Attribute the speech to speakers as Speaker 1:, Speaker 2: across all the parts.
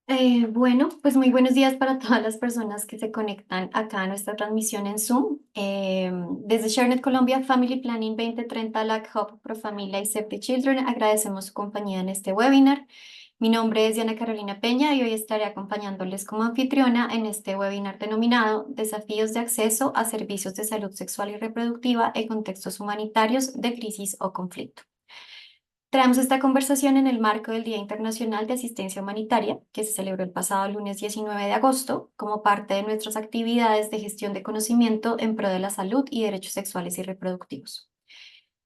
Speaker 1: Bueno, pues muy buenos días para todas las personas que se conectan acá a nuestra transmisión en Zoom. Desde ShareNet Colombia Family Planning 2030, LAC Hub Pro Familia y Save the Children, agradecemos su compañía en este webinar. Mi nombre es Diana Carolina Peña y hoy estaré acompañándoles como anfitriona en este webinar denominado Desafíos de acceso a servicios de salud sexual y reproductiva en contextos humanitarios de crisis o conflicto. Traemos esta conversación en el marco del Día Internacional de Asistencia Humanitaria, que se celebró el pasado lunes 19 de agosto, como parte de nuestras actividades de gestión de conocimiento en pro de la salud y derechos sexuales y reproductivos.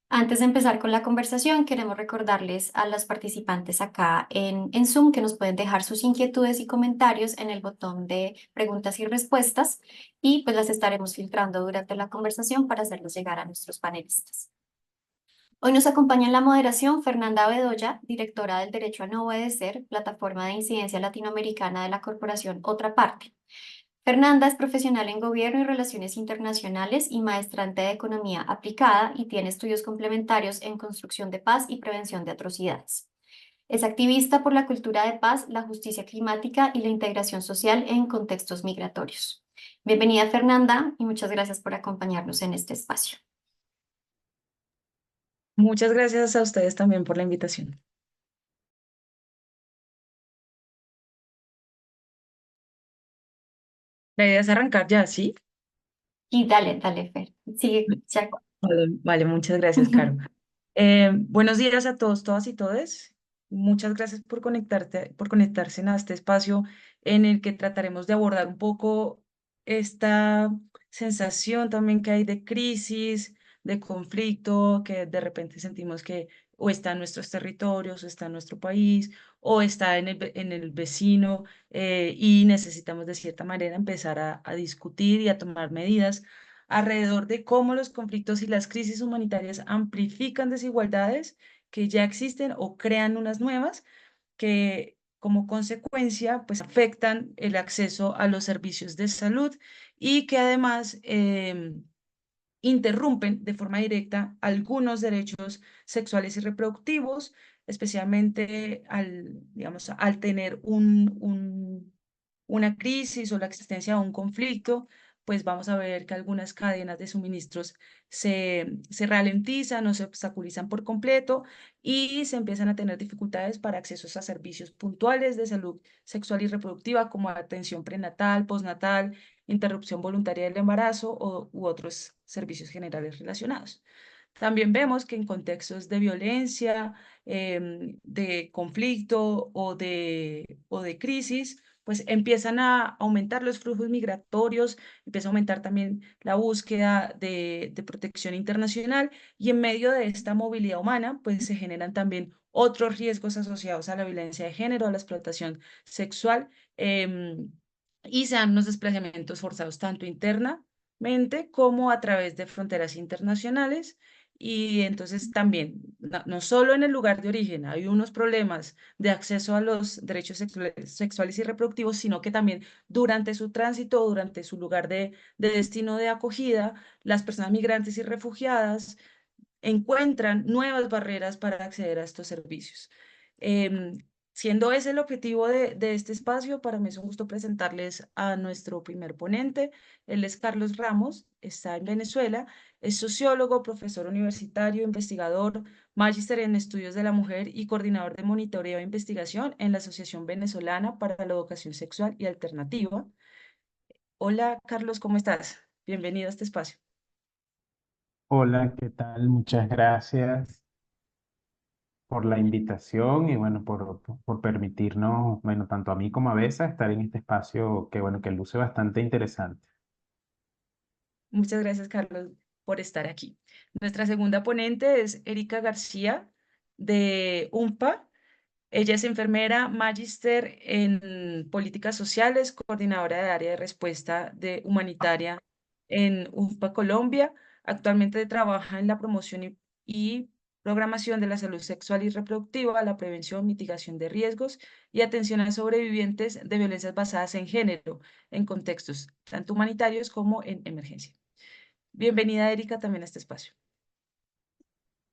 Speaker 1: Antes de empezar con la conversación, queremos recordarles a los participantes acá en Zoom que nos pueden dejar sus inquietudes y comentarios en el botón de preguntas y respuestas y pues las estaremos filtrando durante la conversación para hacerlos llegar a nuestros panelistas. Hoy nos acompaña en la moderación Fernanda Bedoya, directora del Derecho a No Obedecer, plataforma de incidencia latinoamericana de la corporación Otra Parte. Fernanda es profesional en Gobierno y Relaciones Internacionales y maestrante de Economía Aplicada y tiene estudios complementarios en Construcción de Paz y Prevención de Atrocidades. Es activista por la cultura de paz, la justicia climática y la integración social en contextos migratorios. Bienvenida, Fernanda, y muchas gracias por acompañarnos en este espacio.
Speaker 2: Muchas gracias a ustedes también por la invitación. La idea es arrancar ya, ¿sí?
Speaker 1: Y dale, Fer. Sigue, ya.
Speaker 2: Vale, vale, muchas gracias, Caro. Buenos días a todos, todas y todes. Muchas gracias por conectarse a este espacio en el que trataremos de abordar un poco esta sensación también que hay de crisis, de conflicto, que de repente sentimos que o está en nuestros territorios, o está en nuestro país, o está en el vecino, y necesitamos de cierta manera empezar a discutir y a tomar medidas alrededor de cómo los conflictos y las crisis humanitarias amplifican desigualdades que ya existen o crean unas nuevas que como consecuencia pues afectan el acceso a los servicios de salud y que además interrumpen de forma directa algunos derechos sexuales y reproductivos, especialmente digamos, al tener una crisis o la existencia de un conflicto, pues vamos a ver que algunas cadenas de suministros se ralentizan o se obstaculizan por completo y se empiezan a tener dificultades para accesos a servicios puntuales de salud sexual y reproductiva como atención prenatal, postnatal, interrupción voluntaria del embarazo u otros servicios generales relacionados. También vemos que en contextos de violencia, de conflicto o de crisis, pues empiezan a aumentar los flujos migratorios, empieza a aumentar también la búsqueda de protección internacional y en medio de esta movilidad humana, pues se generan también otros riesgos asociados a la violencia de género, a la explotación sexual, y se dan unos desplazamientos forzados tanto internamente como a través de fronteras internacionales. Y entonces también, no solo en el lugar de origen hay unos problemas de acceso a los derechos sexuales y reproductivos, sino que también durante su tránsito o durante su lugar de destino de acogida, las personas migrantes y refugiadas encuentran nuevas barreras para acceder a estos servicios. Em, Siendo ese el objetivo de este espacio, para mí es un gusto presentarles a nuestro primer ponente. Él es Carlos Ramos, está en Venezuela, es sociólogo, profesor universitario, investigador, magíster en estudios de la mujer y coordinador de monitoreo e investigación en la Asociación Venezolana para la Educación Sexual y Alternativa. Hola, Carlos, ¿cómo estás? Bienvenido a este espacio.
Speaker 3: Hola, ¿qué tal? Muchas gracias por la invitación y bueno, por permitirnos, bueno, tanto a mí como a Besa estar en este espacio que bueno, que luce bastante interesante.
Speaker 2: Muchas gracias, Carlos, por estar aquí. Nuestra segunda ponente es Erika García de UNPA. Ella es enfermera, magíster en políticas sociales, coordinadora de área de respuesta de humanitaria en UNPA Colombia. Actualmente trabaja en la promoción y programación de la salud sexual y reproductiva, la prevención, mitigación de riesgos y atención a sobrevivientes de violencias basadas en género en contextos tanto humanitarios como en emergencia. Bienvenida, Erika, también a este espacio.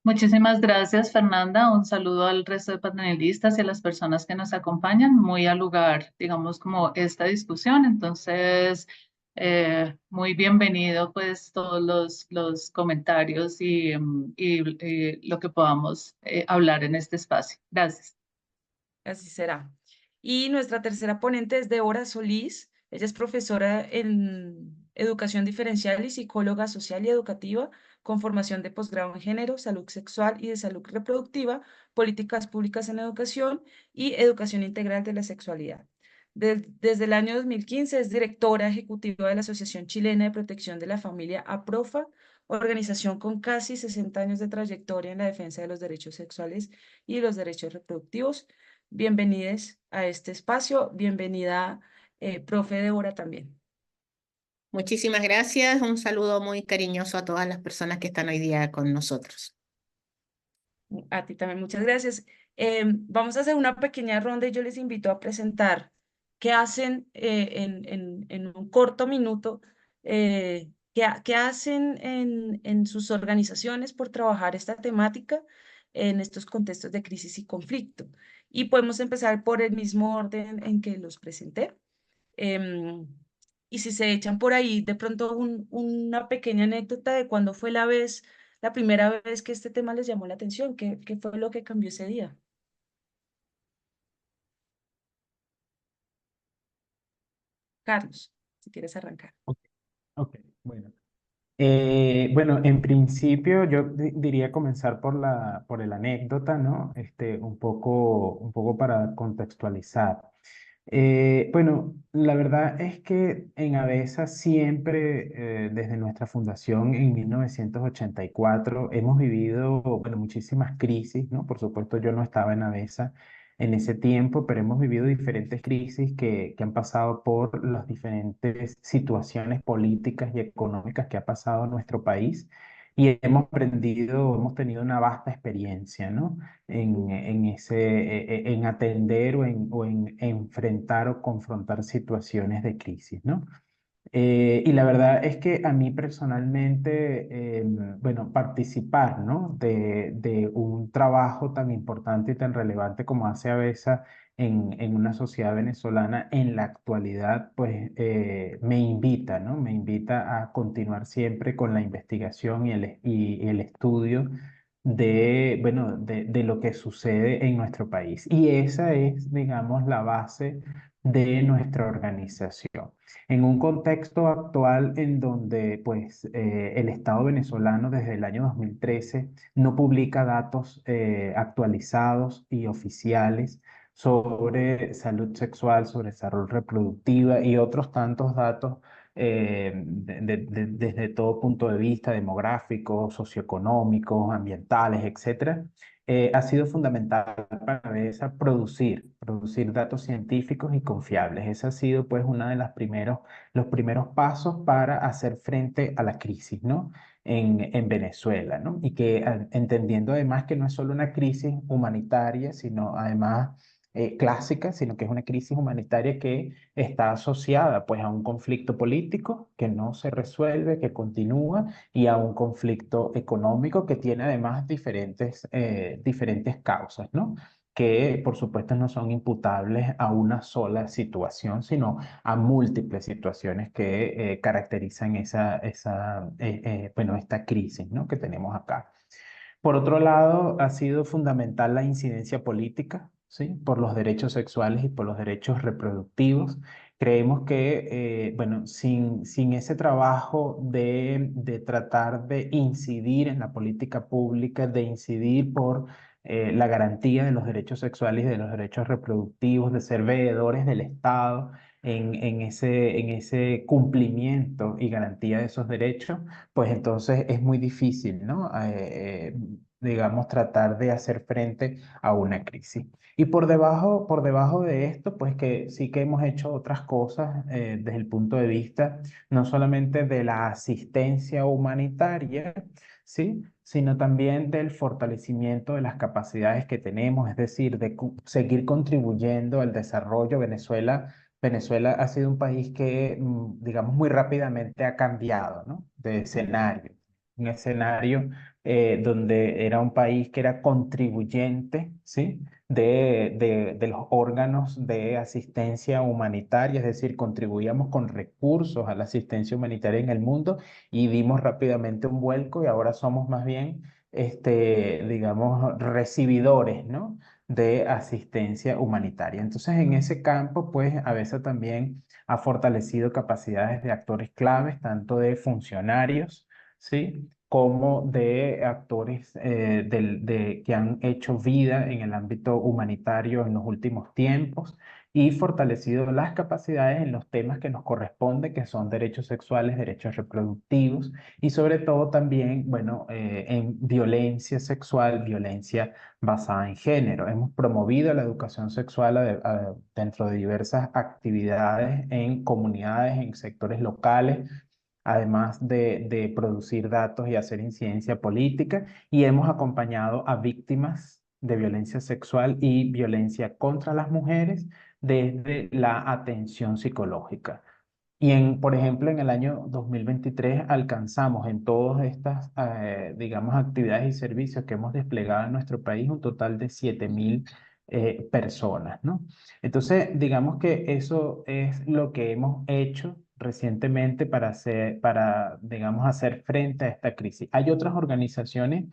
Speaker 4: Muchísimas gracias, Fernanda. Un saludo al resto de panelistas y a las personas que nos acompañan. Muy al lugar, digamos, como esta discusión. Entonces, muy bienvenido, pues, todos los comentarios y lo que podamos hablar en este espacio. Gracias.
Speaker 2: Así será. Y nuestra tercera ponente es Débora Solís. Ella es profesora en educación diferencial y psicóloga social y educativa con formación de posgrado en género, salud sexual y de salud reproductiva, políticas públicas en educación y educación integral de la sexualidad. Desde el año 2015 es directora ejecutiva de la Asociación Chilena de Protección de la Familia, APROFA, organización con casi 60 años de trayectoria en la defensa de los derechos sexuales y los derechos reproductivos. Bienvenidos a este espacio. Bienvenida, profe Débora, también.
Speaker 5: Muchísimas gracias. Un saludo muy cariñoso a todas las personas que están hoy día con nosotros.
Speaker 2: A ti también, muchas gracias. Vamos a hacer una pequeña ronda y yo les invito a presentar qué hacen en un corto minuto, qué hacen en sus organizaciones por trabajar esta temática en estos contextos de crisis y conflicto. Y podemos empezar por el mismo orden en que los presenté. Em, y si se echan por ahí de pronto una pequeña anécdota de cuándo fue la primera vez que este tema les llamó la atención, qué fue lo que cambió ese día. Carlos, si quieres arrancar.
Speaker 3: Ok, ok, bueno. Bueno, en principio yo diría comenzar por el anécdota, ¿no? Un poco para contextualizar. Bueno, la verdad es que en ABESA siempre, desde nuestra fundación en 1984, hemos vivido, bueno, muchísimas crisis, ¿no? Por supuesto, yo no estaba en ABESA en ese tiempo, pero hemos vivido diferentes crisis que han pasado por las diferentes situaciones políticas y económicas que ha pasado nuestro país. Y hemos aprendido, hemos tenido una vasta experiencia, ¿no? En atender o en enfrentar o confrontar situaciones de crisis, ¿no? Y la verdad es que a mí personalmente, bueno, participar, ¿no? De un trabajo tan importante y tan relevante como hace ABESA en una sociedad venezolana en la actualidad, pues me invita, ¿no? Me invita a continuar siempre con la investigación y el estudio de, bueno, de lo que sucede en nuestro país. Y esa es, digamos, la base de nuestra organización. En un contexto actual en donde pues, el Estado venezolano desde el año 2013 no publica datos actualizados y oficiales sobre salud sexual, sobre salud reproductiva y otros tantos datos desde todo punto de vista demográfico, socioeconómicos, ambientales, etcétera, ha sido fundamental para esa producir datos científicos y confiables. Ese ha sido pues uno de los primeros pasos para hacer frente a la crisis, ¿no? En Venezuela, ¿no? Y que entendiendo además que no es solo una crisis humanitaria, sino además clásica, sino que es una crisis humanitaria que está asociada pues a un conflicto político que no se resuelve, que continúa y a un conflicto económico que tiene además diferentes causas, ¿no? Que por supuesto no son imputables a una sola situación, sino a múltiples situaciones que caracterizan bueno, esta crisis, ¿no? Que tenemos acá. Por otro lado, ha sido fundamental la incidencia política, ¿sí? Por los derechos sexuales y por los derechos reproductivos. Creemos que, bueno, sin ese trabajo de tratar de incidir en la política pública, de incidir por la garantía de los derechos sexuales y de los derechos reproductivos, de ser veedores del Estado en ese cumplimiento y garantía de esos derechos, pues entonces es muy difícil, ¿no? Digamos, tratar de hacer frente a una crisis. Y por debajo de esto, pues que sí que hemos hecho otras cosas desde el punto de vista no solamente de la asistencia humanitaria, ¿sí? Sino también del fortalecimiento de las capacidades que tenemos, es decir, de seguir contribuyendo al desarrollo. Venezuela ha sido un país que, digamos, muy rápidamente ha cambiado, ¿no? De escenario. Un escenario donde era un país que era contribuyente, ¿sí? de los órganos de asistencia humanitaria, es decir, contribuíamos con recursos a la asistencia humanitaria en el mundo y dimos rápidamente un vuelco y ahora somos más bien, digamos, recibidores, ¿no? de asistencia humanitaria. Entonces, en ese campo, pues, a veces también ha fortalecido capacidades de actores claves, tanto de funcionarios, ¿sí? como de actores que han hecho vida en el ámbito humanitario en los últimos tiempos y fortalecido las capacidades en los temas que nos corresponden, que son derechos sexuales, derechos reproductivos y sobre todo también, bueno, en violencia sexual, violencia basada en género. Hemos promovido la educación sexual dentro de diversas actividades en comunidades, en sectores locales, además de producir datos y hacer incidencia política, y hemos acompañado a víctimas de violencia sexual y violencia contra las mujeres desde la atención psicológica. Por ejemplo, en el año 2023 alcanzamos en todas estas, digamos, actividades y servicios que hemos desplegado en nuestro país un total de 7.000 personas, ¿no? Entonces, digamos que eso es lo que hemos hecho recientemente digamos, hacer frente a esta crisis. Hay otras organizaciones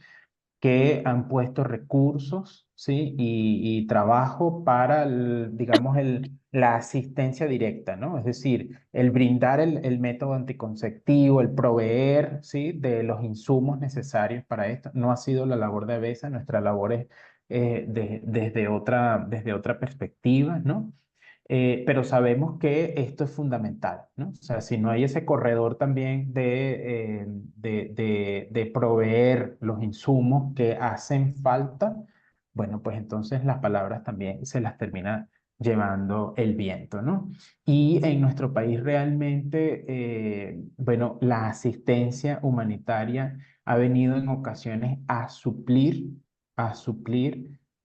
Speaker 3: que han puesto recursos, ¿sí? y trabajo para, digamos, la asistencia directa, ¿no? Es decir, el brindar el método anticonceptivo, el proveer, ¿sí? de los insumos necesarios para esto. No ha sido la labor de ABESA, nuestra labor es desde otra perspectiva, ¿no? Pero sabemos que esto es fundamental, ¿no? O sea, si no hay ese corredor también de proveer los insumos que hacen falta, bueno, pues entonces las palabras también se las termina llevando el viento, ¿no? Y en nuestro país realmente, bueno, la asistencia humanitaria ha venido en ocasiones a suplir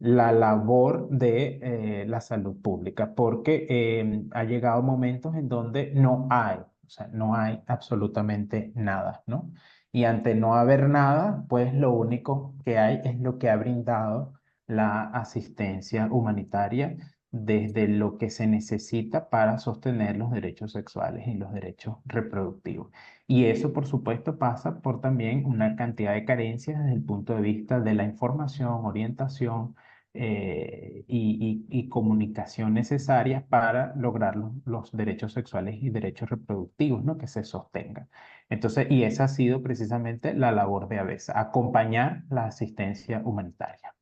Speaker 3: la labor de la salud pública, porque ha llegado momentos en donde no hay, o sea, no hay absolutamente nada, ¿no? Y ante no haber nada, pues lo único que hay es lo que ha brindado la asistencia humanitaria desde lo que se necesita para sostener los derechos sexuales y los derechos reproductivos. Y eso, por supuesto, pasa por también una cantidad de carencias desde el punto de vista de la información, orientación, y comunicación necesarias para lograr los derechos sexuales y derechos reproductivos, ¿no? que se sostengan. Entonces, y esa ha sido precisamente la labor de ABESA, acompañar la asistencia humanitaria.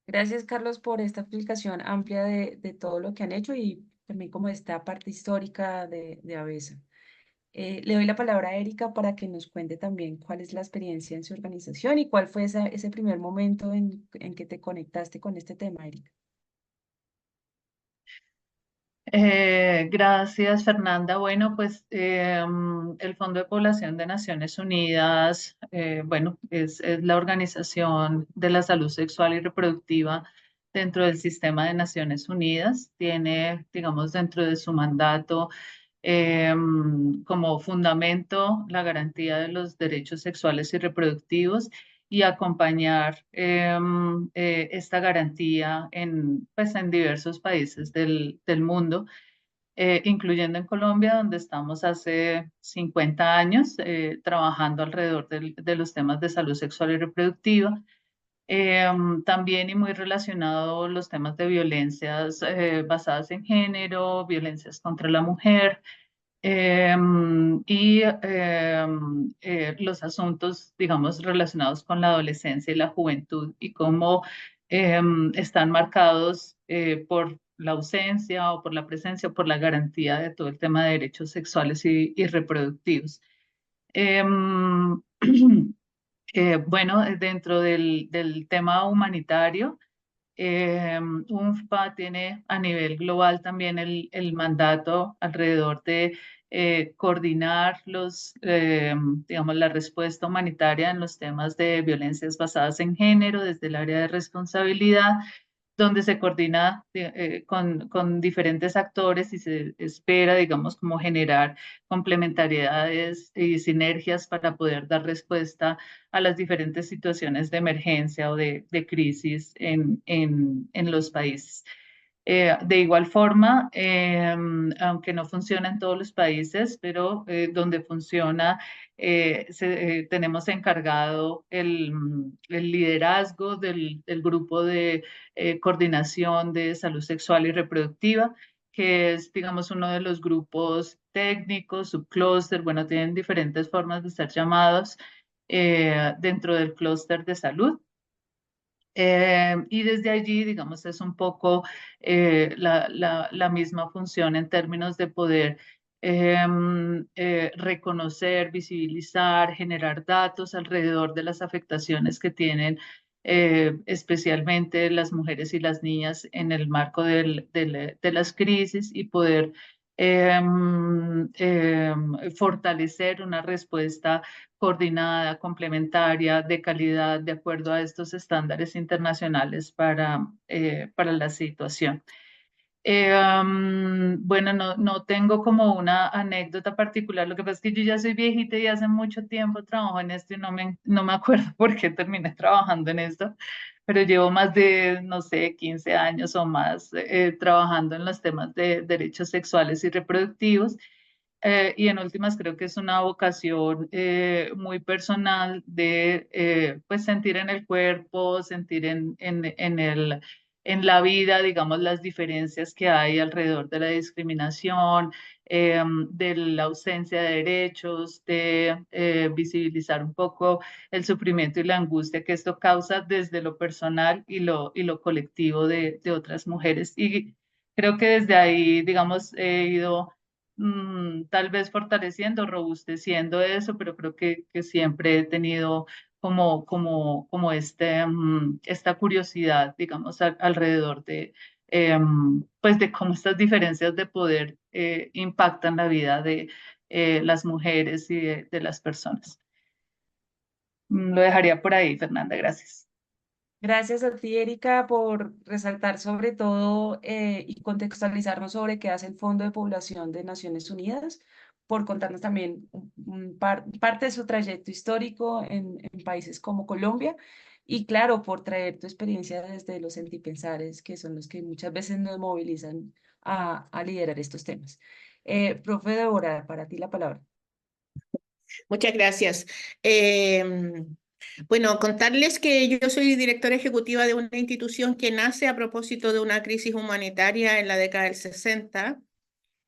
Speaker 2: Gracias, Carlos, por esta explicación amplia de todo lo que han hecho y también como esta parte histórica de ABESA. Le doy la palabra a Erika para que nos cuente también cuál es la experiencia en su organización y cuál fue ese primer momento en que te conectaste con este tema, Erika.
Speaker 4: Gracias, Fernanda. Bueno, pues el Fondo de Población de Naciones Unidas, bueno, es la Organización de la Salud Sexual y Reproductiva dentro del sistema de Naciones Unidas. Tiene, digamos, dentro de su mandato como fundamento la garantía de los derechos sexuales y reproductivos y acompañar esta garantía pues, en diversos países del mundo, incluyendo en Colombia, donde estamos hace 50 años trabajando alrededor de los temas de salud sexual y reproductiva. También y muy relacionado los temas de violencias basadas en género, violencias contra la mujer, y los asuntos, digamos, relacionados con la adolescencia y la juventud y cómo están marcados por la ausencia o por la presencia o por la garantía de todo el tema de derechos sexuales y reproductivos. Em, bueno, dentro del tema humanitario, UNFPA tiene a nivel global también el mandato alrededor de coordinar digamos, la respuesta humanitaria en los temas de violencias basadas en género desde el área de responsabilidad, donde se coordina con diferentes actores y se espera, digamos, como generar complementariedades y sinergias para poder dar respuesta a las diferentes situaciones de emergencia o de crisis en los países. De igual forma, aunque no funciona en todos los países, pero donde funciona, tenemos encargado el liderazgo del grupo de coordinación de salud sexual y reproductiva, que es, digamos, uno de los grupos técnicos, subclúster, bueno, tienen diferentes formas de ser llamados dentro del clúster de salud. Y desde allí, digamos, es un poco la misma función en términos de poder reconocer, visibilizar, generar datos alrededor de las afectaciones que tienen especialmente las mujeres y las niñas en el marco de las crisis y poder fortalecer una respuesta coordinada, complementaria, de calidad, de acuerdo a estos estándares internacionales para la situación. Bueno, no tengo como una anécdota particular, lo que pasa es que yo ya soy viejita y hace mucho tiempo trabajo en esto y no me acuerdo por qué terminé trabajando en esto, pero llevo más de, no sé, 15 años o más trabajando en los temas de derechos sexuales y reproductivos. Y en últimas creo que es una vocación muy personal de pues sentir en el cuerpo, sentir en la vida, digamos, las diferencias que hay alrededor de la discriminación, de la ausencia de derechos, de visibilizar un poco el sufrimiento y la angustia que esto causa desde lo personal y lo colectivo de otras mujeres. Y creo que desde ahí, digamos, he ido tal vez fortaleciendo, robusteciendo eso, pero creo que siempre he tenido como esta curiosidad, digamos, alrededor de, pues de cómo estas diferencias de poder impactan la vida de las mujeres y de las personas. Lo dejaría por ahí, Fernanda, gracias.
Speaker 2: Gracias a ti, Erika, por resaltar sobre todo y contextualizarnos sobre qué hace el Fondo de Población de Naciones Unidas, por contarnos también parte de su trayecto histórico en países como Colombia y claro, por traer tu experiencia desde los sentipensares, que son los que muchas veces nos movilizan a liderar estos temas. Profe Débora, para ti la palabra.
Speaker 5: Muchas gracias. Bueno, contarles que yo soy directora ejecutiva de una institución que nace a propósito de una crisis humanitaria en la década del 60.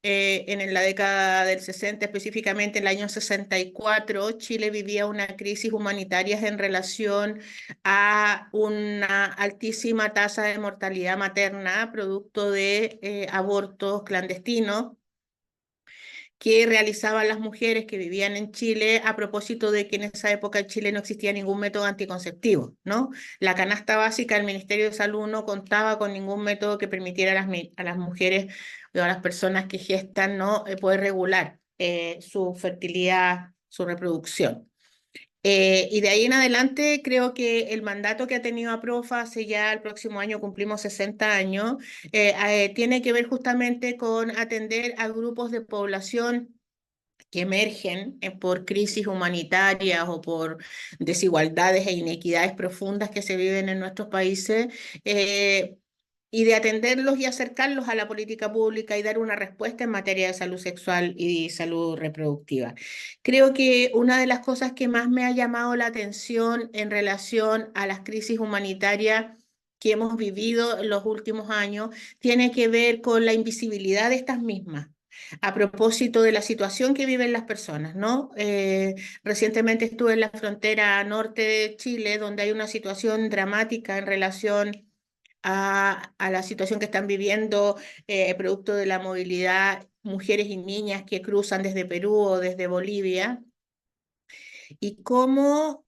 Speaker 5: En la década del 60, específicamente el año 64, Chile vivía una crisis humanitaria en relación a una altísima tasa de mortalidad materna producto de abortos clandestinos que realizaban las mujeres que vivían en Chile a propósito de que en esa época en Chile no existía ningún método anticonceptivo, ¿no? La canasta básica del Ministerio de Salud no contaba con ningún método que permitiera a las mujeres o a las personas que gestan, ¿no? Poder regular su fertilidad, su reproducción. Y de ahí en adelante creo que el mandato que ha tenido APROFA, hace ya el próximo año cumplimos 60 años, tiene que ver justamente con atender a grupos de población que emergen por crisis humanitarias o por desigualdades e inequidades profundas que se viven en nuestros países, y de atenderlos y acercarlos a la política pública y dar una respuesta en materia de salud sexual y salud reproductiva. Creo que una de las cosas que más me ha llamado la atención en relación a las crisis humanitarias que hemos vivido en los últimos años tiene que ver con la invisibilidad de estas mismas a propósito de la situación que viven las personas, ¿no? Recientemente estuve en la frontera norte de Chile, donde hay una situación dramática en relación a la situación que están viviendo producto de la movilidad mujeres y niñas que cruzan desde Perú o desde Bolivia, y cómo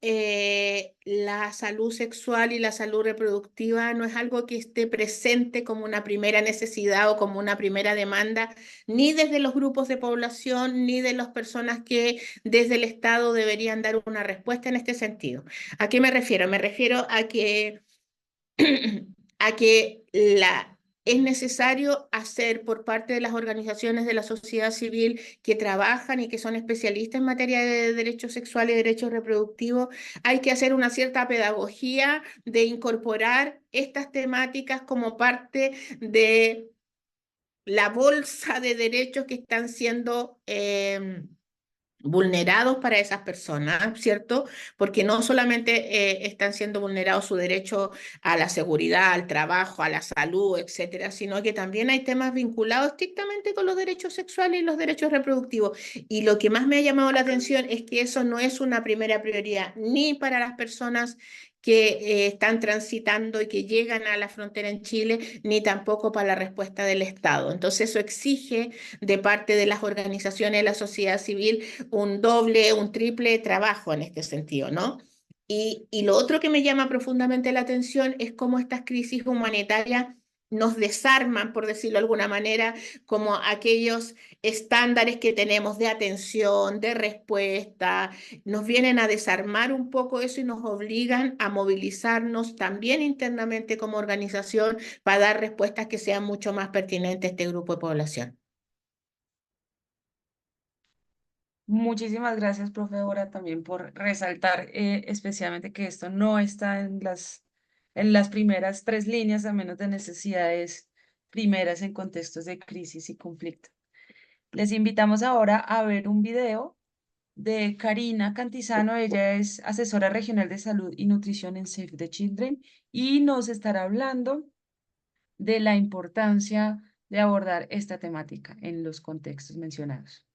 Speaker 5: la salud sexual y la salud reproductiva no es algo que esté presente como una primera necesidad o como una primera demanda, ni desde los grupos de población, ni de las personas que desde el Estado deberían dar una respuesta en este sentido. ¿A qué me refiero? Me refiero a que es necesario hacer por parte de las organizaciones de la sociedad civil que trabajan y que son especialistas en materia de derechos sexuales y derechos reproductivos, hay que hacer una cierta pedagogía de incorporar estas temáticas como parte de la bolsa de derechos que están siendo vulnerados para esas personas, ¿cierto? Porque no solamente están siendo vulnerados su derecho a la seguridad, al trabajo, a la salud, etcétera, sino que también hay temas vinculados estrictamente con los derechos sexuales y los derechos reproductivos. Y lo que más me ha llamado la atención es que eso no es una primera prioridad ni para las personas que están transitando y que llegan a la frontera en Chile, ni tampoco para la respuesta del Estado. Entonces eso exige de parte de las organizaciones de la sociedad civil un doble, un triple trabajo en este sentido, ¿no? Y lo otro que me llama profundamente la atención es cómo estas crisis humanitarias nos desarman, por decirlo de alguna manera, como aquellos estándares que tenemos de atención, de respuesta, nos vienen a desarmar un poco eso y nos obligan a movilizarnos también internamente como organización para dar respuestas que sean mucho más pertinentes a este grupo de población.
Speaker 2: Muchísimas gracias, profe Dora, también por resaltar especialmente que esto no está en las primeras tres líneas, a menos de necesidades primeras en contextos de crisis y conflicto. Les invitamos ahora a ver un video de Karina Cantizano. Ella es asesora regional de salud y nutrición en Save the Children y nos estará hablando de la importancia de abordar esta temática en los contextos mencionados.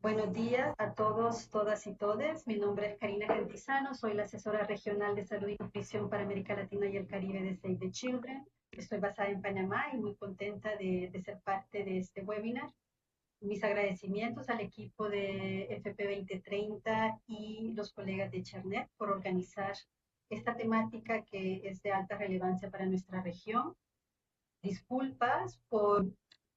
Speaker 6: Buenos días a todos, todas y todes. Mi nombre es Karina Cantizano, soy la asesora regional de salud y nutrición para América Latina y el Caribe de Save the Children. Estoy basada en Panamá y muy contenta de ser parte de este webinar. Mis agradecimientos al equipo de FP 2030 y los colegas de Chernet por organizar esta temática que es de alta relevancia para nuestra región. Disculpas por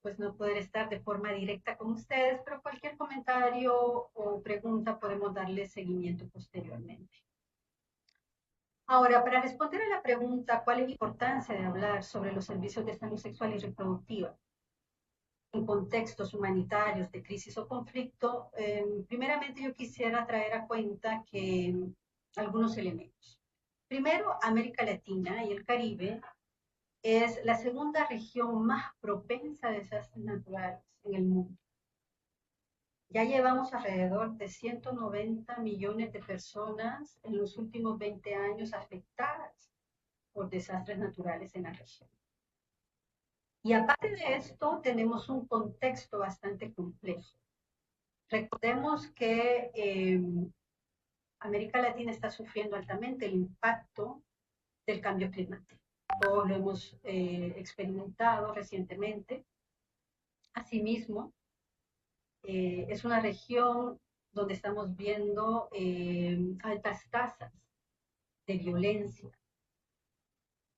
Speaker 6: pues no poder estar de forma directa con ustedes, pero cualquier comentario o pregunta podemos darle seguimiento posteriormente. Ahora, para responder a la pregunta, ¿cuál es la importancia de hablar sobre los servicios de salud sexual y reproductiva en contextos humanitarios de crisis o conflicto? Primeramente yo quisiera traer a cuenta que algunos elementos. Primero, América Latina y el Caribe es la segunda región más propensa a desastres naturales en el mundo. Ya llevamos alrededor de 190 millones de personas en los últimos 20 años afectadas por desastres naturales en la región. Y aparte de esto, tenemos un contexto bastante complejo. Recordemos que América Latina está sufriendo altamente el impacto del cambio climático. Todos lo hemos experimentado recientemente. Asimismo, es una región donde estamos viendo altas tasas de violencia,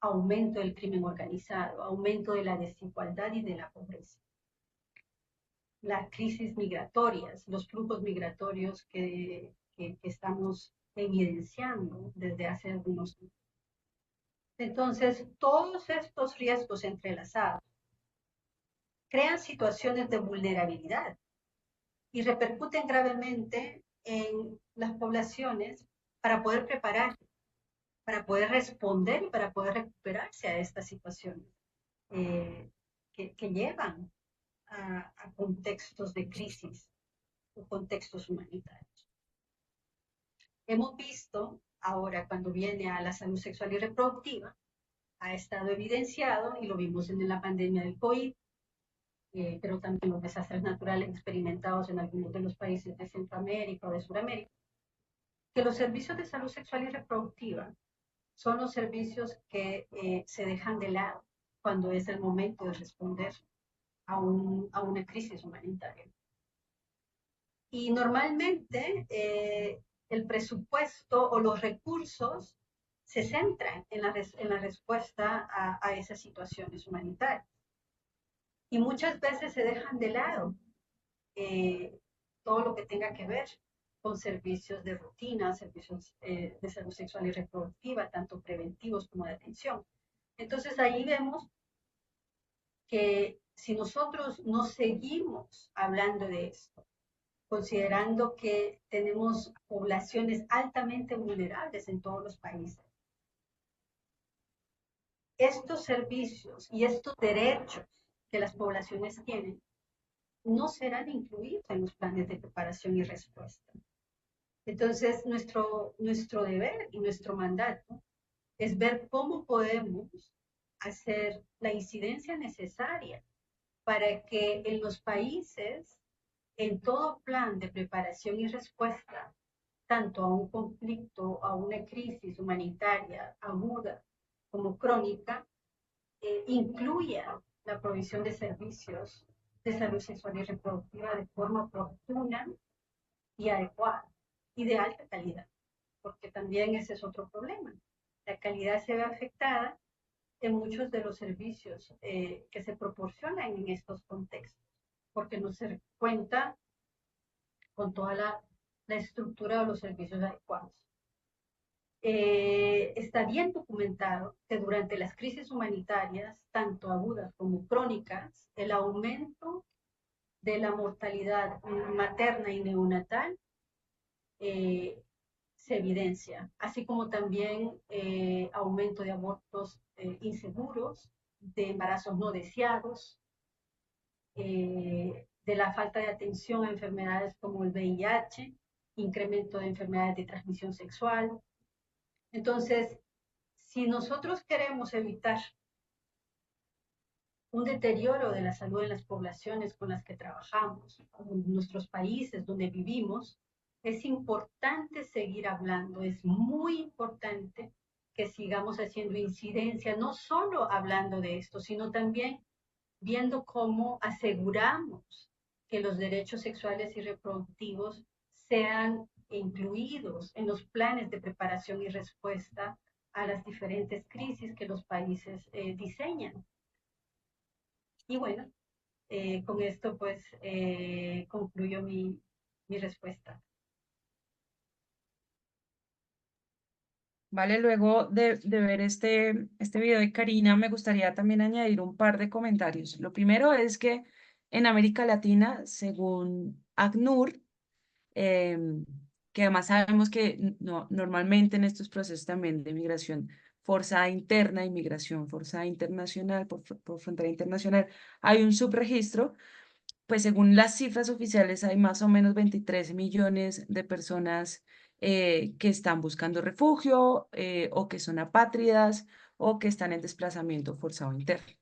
Speaker 6: aumento del crimen organizado, aumento de la desigualdad y de la pobreza. Las crisis migratorias, los flujos migratorios que estamos evidenciando desde hace algunos años. Entonces, todos estos riesgos entrelazados crean situaciones de vulnerabilidad y repercuten gravemente en las poblaciones para poder preparar, para poder responder y para poder recuperarse a estas situaciones que llevan a contextos de crisis o contextos humanitarios. Hemos visto ahora cuando viene a la salud sexual y reproductiva, ha estado evidenciado y lo vimos en la pandemia del COVID, pero también los desastres naturales experimentados en algunos de los países de Centroamérica o de Sudamérica, que los servicios de salud sexual y reproductiva son los servicios que se dejan de lado cuando es el momento de responder a una crisis humanitaria. Y normalmente el presupuesto o los recursos se centran en la respuesta a esas situaciones humanitarias. Y muchas veces se dejan de lado todo lo que tenga que ver con servicios de rutina, servicios de salud sexual y reproductiva, tanto preventivos como de atención. Entonces ahí vemos que si nosotros no seguimos hablando de esto, considerando que tenemos poblaciones altamente vulnerables en todos los países, estos servicios y estos derechos que las poblaciones tienen no serán incluidos en los planes de preparación y respuesta. Entonces, nuestro deber y nuestro mandato es ver cómo podemos hacer la incidencia necesaria para que en los países, en todo plan de preparación y respuesta, tanto a un conflicto, a una crisis humanitaria aguda como crónica, incluya la provisión de servicios de salud sexual y reproductiva de forma oportuna y adecuada y de alta calidad, porque también ese es otro problema. La calidad se ve afectada en muchos de los servicios que se proporcionan en estos contextos, porque no se cuenta con toda la estructura de los servicios adecuados. Está bien documentado que durante las crisis humanitarias, tanto agudas como crónicas, el aumento de la mortalidad materna y neonatal se evidencia, así como también aumento de abortos inseguros, de embarazos no deseados, de la falta de atención a enfermedades como el VIH, incremento de enfermedades de transmisión sexual. Entonces, si nosotros queremos evitar un deterioro de la salud en las poblaciones con las que trabajamos, en nuestros países donde vivimos, es importante seguir hablando, es muy importante que sigamos haciendo incidencia, no solo hablando de esto, sino también viendo cómo aseguramos que los derechos sexuales y reproductivos sean incluidos en los planes de preparación y respuesta a las diferentes crisis que los países diseñan. Y bueno, con esto pues concluyo mi respuesta.
Speaker 2: Vale, luego de ver este video de Karina, me gustaría también añadir un par de comentarios. Lo primero es que en América Latina, según ACNUR, que además sabemos que normalmente en estos procesos también de migración forzada interna y migración forzada internacional, por frontera internacional, hay un subregistro. Pues según las cifras oficiales hay más o menos 23 millones de personas que están buscando refugio o que son apátridas o que están en desplazamiento forzado interno.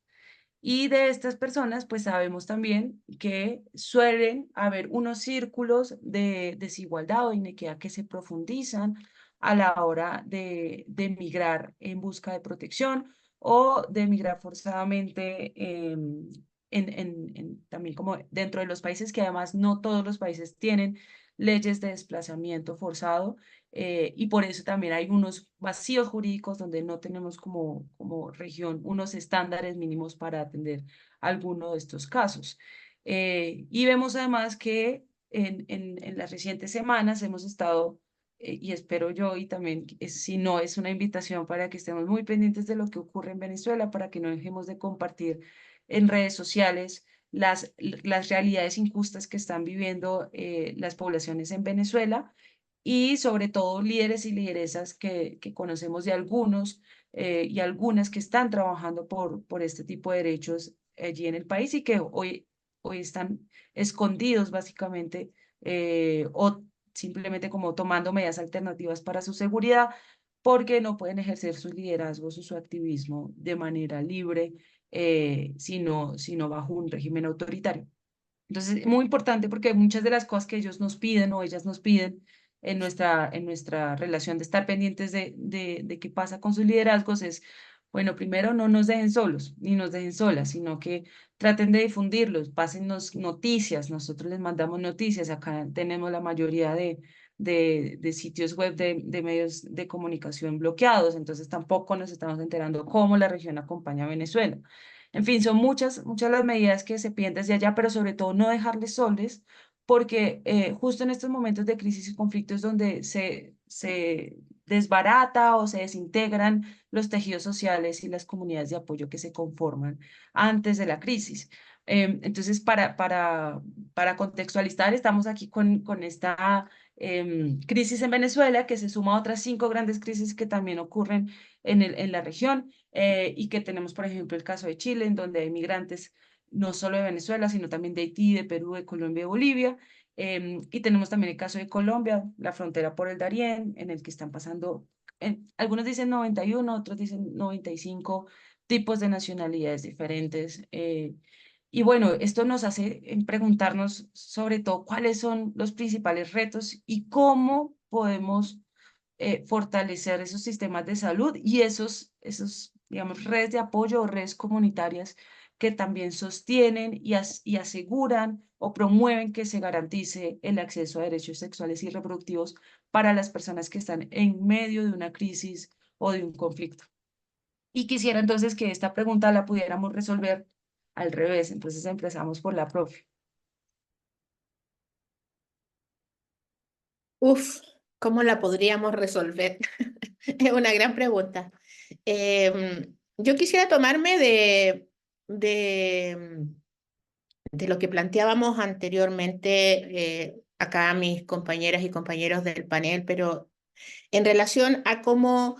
Speaker 2: Y de estas personas, pues sabemos también que suelen haber unos círculos de desigualdad o inequidad que se profundizan a la hora de migrar en busca de protección o de migrar forzadamente también como dentro de los países, que además no todos los países tienen leyes de desplazamiento forzado. Y por eso también hay unos vacíos jurídicos donde no tenemos como región unos estándares mínimos para atender alguno de estos casos. Y vemos además que en las recientes semanas hemos estado, y espero yo, y también si no es una invitación para que estemos muy pendientes de lo que ocurre en Venezuela, para que no dejemos de compartir en redes sociales las realidades injustas que están viviendo las poblaciones en Venezuela y sobre todo líderes y lideresas que conocemos de algunos y algunas que están trabajando por este tipo de derechos allí en el país y que hoy están escondidos básicamente o simplemente como tomando medidas alternativas para su seguridad porque no pueden ejercer sus liderazgos o su activismo de manera libre, sino bajo un régimen autoritario. Entonces, muy importante porque muchas de las cosas que ellos nos piden o ellas nos piden en nuestra relación de estar pendientes de qué pasa con sus liderazgos es, bueno, primero no nos dejen solos ni nos dejen solas, sino que traten de difundirlos, pásennos noticias, nosotros les mandamos noticias, acá tenemos la mayoría de sitios web de medios de comunicación bloqueados, entonces tampoco nos estamos enterando cómo la región acompaña a Venezuela. En fin, son muchas las medidas que se piden desde allá, pero sobre todo no dejarles soles, porque justo en estos momentos de crisis y conflicto es donde se desbarata o se desintegran los tejidos sociales y las comunidades de apoyo que se conforman antes de la crisis. Entonces, para contextualizar, estamos aquí con esta crisis en Venezuela, que se suma a otras 5 grandes crisis que también ocurren en la región, y que tenemos, por ejemplo, el caso de Chile, en donde hay migrantes no solo de Venezuela, sino también de Haití, de Perú, de Colombia y Bolivia. Y tenemos también el caso de Colombia, la frontera por el Darién, en el que están pasando, algunos dicen 91, otros dicen 95 tipos de nacionalidades diferentes. Y bueno, esto nos hace preguntarnos sobre todo cuáles son los principales retos y cómo podemos fortalecer esos sistemas de salud y digamos, redes de apoyo o redes comunitarias que también sostienen y aseguran o promueven que se garantice el acceso a derechos sexuales y reproductivos para las personas que están en medio de una crisis o de un conflicto. Y quisiera entonces que esta pregunta la pudiéramos resolver al revés. Entonces empezamos por la profe.
Speaker 5: Uf, ¿cómo la podríamos resolver? Es una gran pregunta. Yo quisiera tomarme de lo que planteábamos anteriormente acá mis compañeras y compañeros del panel, pero en relación a cómo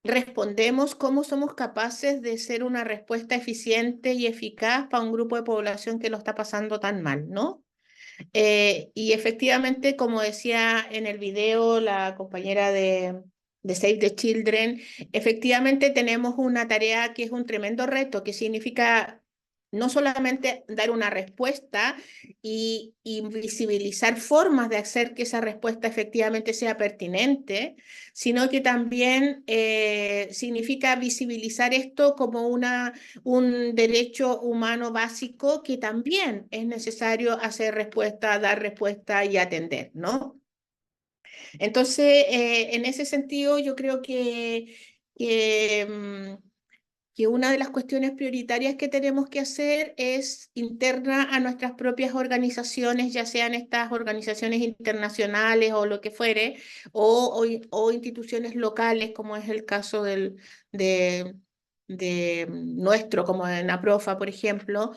Speaker 5: respondemos, cómo somos capaces de ser una respuesta eficiente y eficaz para un grupo de población que lo está pasando tan mal, ¿no? Y efectivamente, como decía en el video la compañera de Save the Children, efectivamente tenemos una tarea que es un tremendo reto, que significa no solamente dar una respuesta y visibilizar formas de hacer que esa respuesta efectivamente sea pertinente, sino que también significa visibilizar esto como un derecho humano básico que también es necesario hacer respuesta, dar respuesta y atender, ¿no? Entonces, en ese sentido, yo creo que una de las cuestiones prioritarias que tenemos que hacer es interna a nuestras propias organizaciones, ya sean estas organizaciones internacionales o lo que fuere, o instituciones locales, como es el caso de nuestro, como en APROFA, por ejemplo,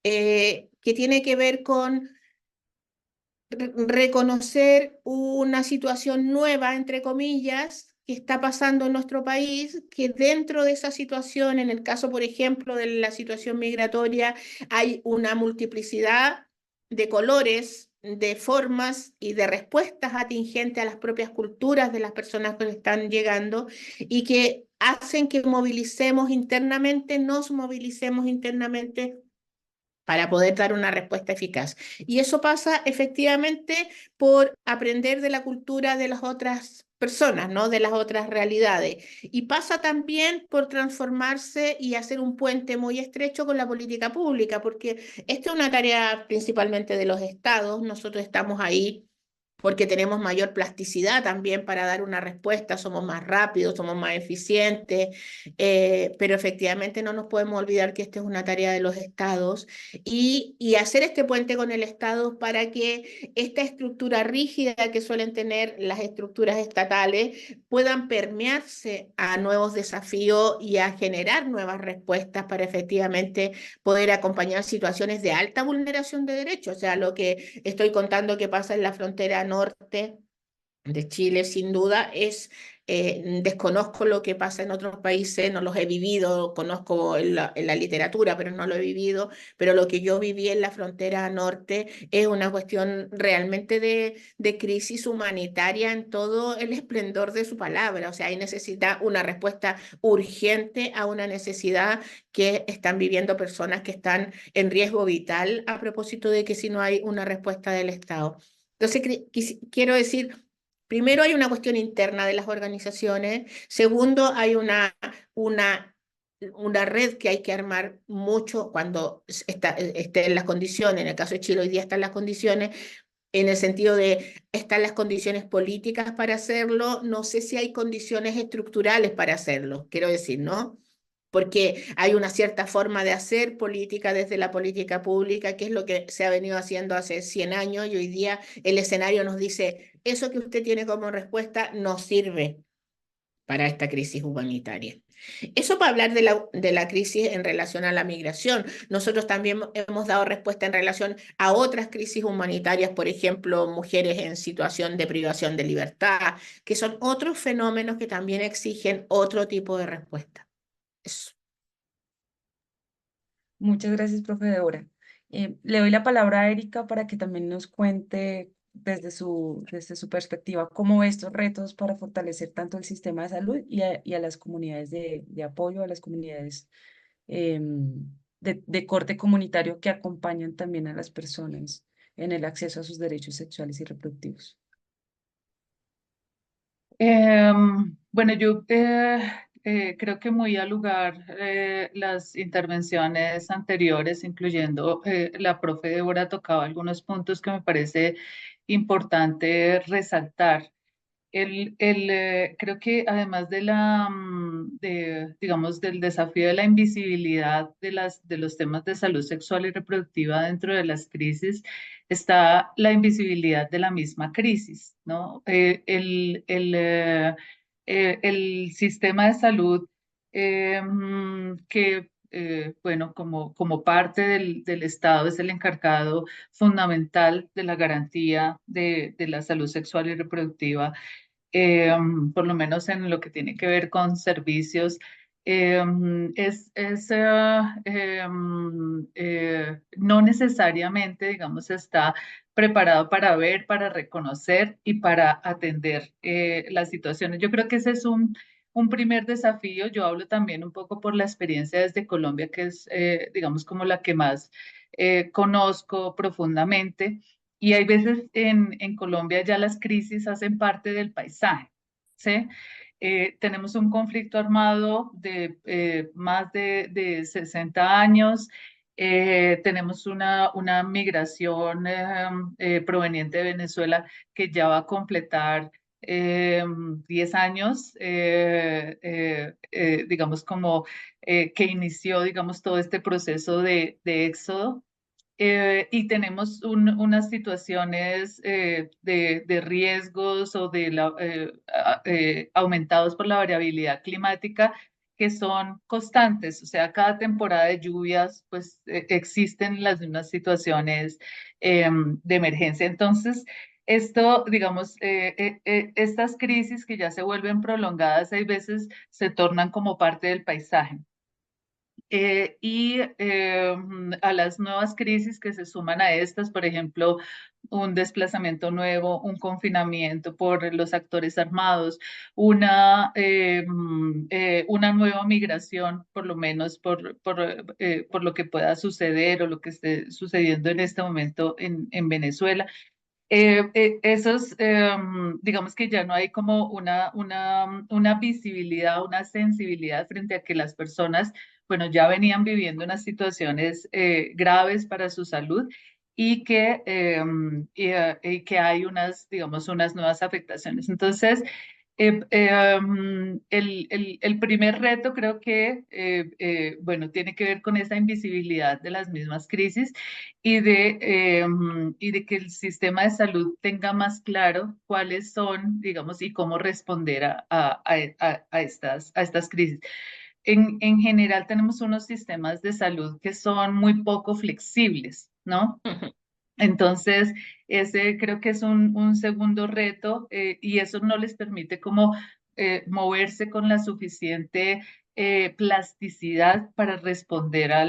Speaker 5: que tiene que ver con reconocer una situación nueva, entre comillas, que está pasando en nuestro país, que dentro de esa situación, en el caso, por ejemplo, de la situación migratoria, hay una multiplicidad de colores, de formas y de respuestas atingentes a las propias culturas de las personas que están llegando y que hacen que movilicemos internamente, nos movilicemos internamente para poder dar una respuesta eficaz. Y eso pasa efectivamente por aprender de la cultura de las otras personas, ¿no? De las otras realidades. Y pasa también por transformarse y hacer un puente muy estrecho con la política pública, porque esta es una tarea principalmente de los estados. Nosotros estamos ahí porque tenemos mayor plasticidad también para dar una respuesta, somos más rápidos, somos más eficientes, pero efectivamente no nos podemos olvidar que esta es una tarea de los estados y hacer este puente con el estado para que esta estructura rígida que suelen tener las estructuras estatales puedan permearse a nuevos desafíos y a generar nuevas respuestas para efectivamente poder acompañar situaciones de alta vulneración de derechos, o sea, lo que estoy contando que pasa en la frontera norte de Chile, sin duda, desconozco lo que pasa en otros países, no los he vivido, conozco en la literatura, pero no lo he vivido, pero lo que yo viví en la frontera norte es una cuestión realmente de crisis humanitaria en todo el esplendor de su palabra, o sea, hay necesidad, una respuesta urgente a una necesidad que están viviendo personas que están en riesgo vital a propósito de que si no hay una respuesta del Estado. Entonces, quiero decir, primero hay una cuestión interna de las organizaciones, segundo hay una red que hay que armar mucho cuando esté en las condiciones, en el caso de Chile hoy día están las condiciones, en el sentido de están las condiciones políticas para hacerlo, no sé si hay condiciones estructurales para hacerlo, quiero decir, ¿no? porque hay una cierta forma de hacer política desde la política pública, que es lo que se ha venido haciendo hace 100 años, y hoy día el escenario nos dice, eso que usted tiene como respuesta no sirve para esta crisis humanitaria. Eso para hablar de la crisis en relación a la migración. Nosotros también hemos dado respuesta en relación a otras crisis humanitarias, por ejemplo, mujeres en situación de privación de libertad, que son otros fenómenos que también exigen otro tipo de respuesta. Eso.
Speaker 2: Muchas gracias, profe Débora. Le doy la palabra a Erika para que también nos cuente desde su perspectiva cómo ve estos retos para fortalecer tanto el sistema de salud y a las comunidades de apoyo, a las comunidades de corte comunitario que acompañan también a las personas en el acceso a sus derechos sexuales y reproductivos.
Speaker 4: Bueno, yo creo que muy al lugar las intervenciones anteriores, incluyendo la profe Débora, tocaba algunos puntos que me parece importante resaltar. Creo que además digamos, del desafío de la invisibilidad de los temas de salud sexual y reproductiva dentro de las crisis, está la invisibilidad de la misma crisis, ¿no? El sistema de salud bueno, como parte del Estado es el encargado fundamental de la garantía de la salud sexual y reproductiva, por lo menos en lo que tiene que ver con servicios, no necesariamente, digamos, está preparado para ver, para reconocer y para atender las situaciones. Yo creo que ese es un primer desafío. Yo hablo también un poco por la experiencia desde Colombia, que es, digamos, como la que más conozco profundamente. Y hay veces en Colombia ya las crisis hacen parte del paisaje, ¿sí? Tenemos un conflicto armado de más de 60 años. Tenemos una migración proveniente de Venezuela que ya va a completar 10 años, digamos, como que inició, digamos, todo este proceso de éxodo. Y tenemos unas situaciones de riesgos o aumentados por la variabilidad climática que son constantes. O sea, cada temporada de lluvias, pues existen las mismas situaciones de emergencia. Entonces, esto, digamos, estas crisis que ya se vuelven prolongadas, hay veces se tornan como parte del paisaje. A las nuevas crisis que se suman a estas, por ejemplo, un desplazamiento nuevo, un confinamiento por los actores armados, una nueva migración, por lo menos por lo que pueda suceder o lo que esté sucediendo en este momento en Venezuela. Digamos que ya no hay como una visibilidad, una sensibilidad frente a que las personas, bueno, ya venían viviendo unas situaciones graves para su salud y que hay digamos, unas nuevas afectaciones. Entonces, el primer reto creo que, bueno, tiene que ver con esa invisibilidad de las mismas crisis y de que el sistema de salud tenga más claro cuáles son, digamos, y cómo responder a estas crisis. En general tenemos unos sistemas de salud que son muy poco flexibles, ¿no? Entonces, ese creo que es un segundo reto y eso no les permite como moverse con la suficiente plasticidad para responder a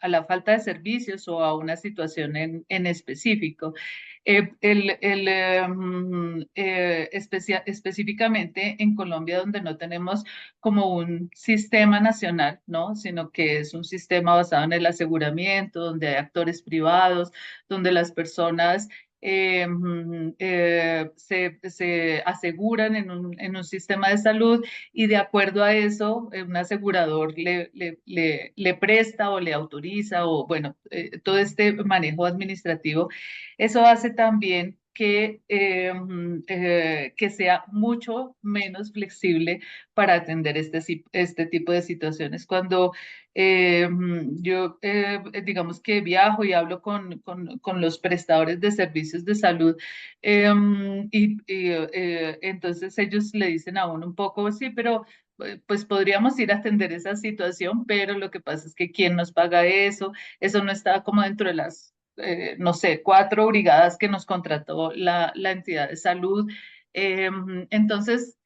Speaker 4: la falta de servicios o a una situación en específico. Específicamente en Colombia, donde no tenemos como un sistema nacional, ¿no? Sino que es un sistema basado en el aseguramiento, donde hay actores privados, donde las personas se aseguran en un sistema de salud y de acuerdo a eso, un asegurador le presta o le autoriza o bueno, todo este manejo administrativo. Eso hace también que sea mucho menos flexible para atender este tipo de situaciones. Cuando yo, digamos que viajo y hablo con los prestadores de servicios de salud, entonces ellos le dicen a uno un poco, sí, pero pues podríamos ir a atender esa situación, pero lo que pasa es que ¿quién nos paga eso? Eso no está como dentro de las, no sé, 4 brigadas que nos contrató la entidad de salud. Entonces,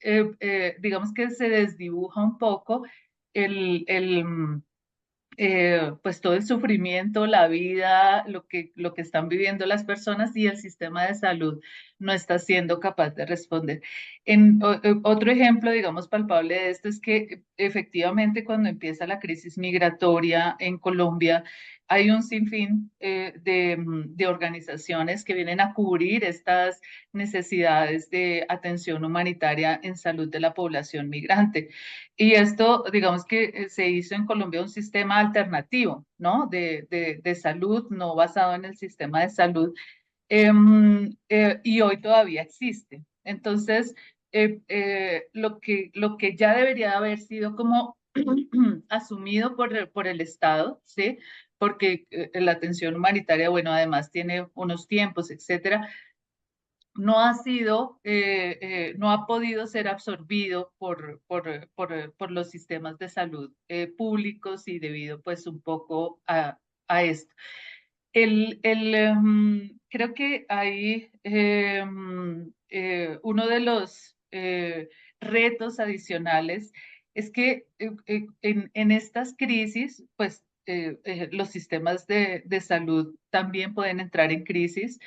Speaker 4: digamos que se desdibuja un poco pues todo el sufrimiento, la vida, lo que están viviendo las personas, y el sistema de salud no está siendo capaz de responder. Otro ejemplo, digamos, palpable de esto es que efectivamente cuando empieza la crisis migratoria en Colombia, hay un sinfín de organizaciones que vienen a cubrir estas necesidades de atención humanitaria en salud de la población migrante. Y esto, digamos que se hizo en Colombia un sistema alternativo, ¿no? De salud, no basado en el sistema de salud, y hoy todavía existe. Entonces, lo que ya debería haber sido como asumido por el Estado, ¿sí? Porque la atención humanitaria, bueno, además tiene unos tiempos, etcétera, no ha sido, no ha podido ser absorbido por los sistemas de salud públicos, y debido pues un poco a esto. Creo que hay uno de los retos adicionales es que en estas crisis, pues los sistemas de salud también pueden entrar en crisis,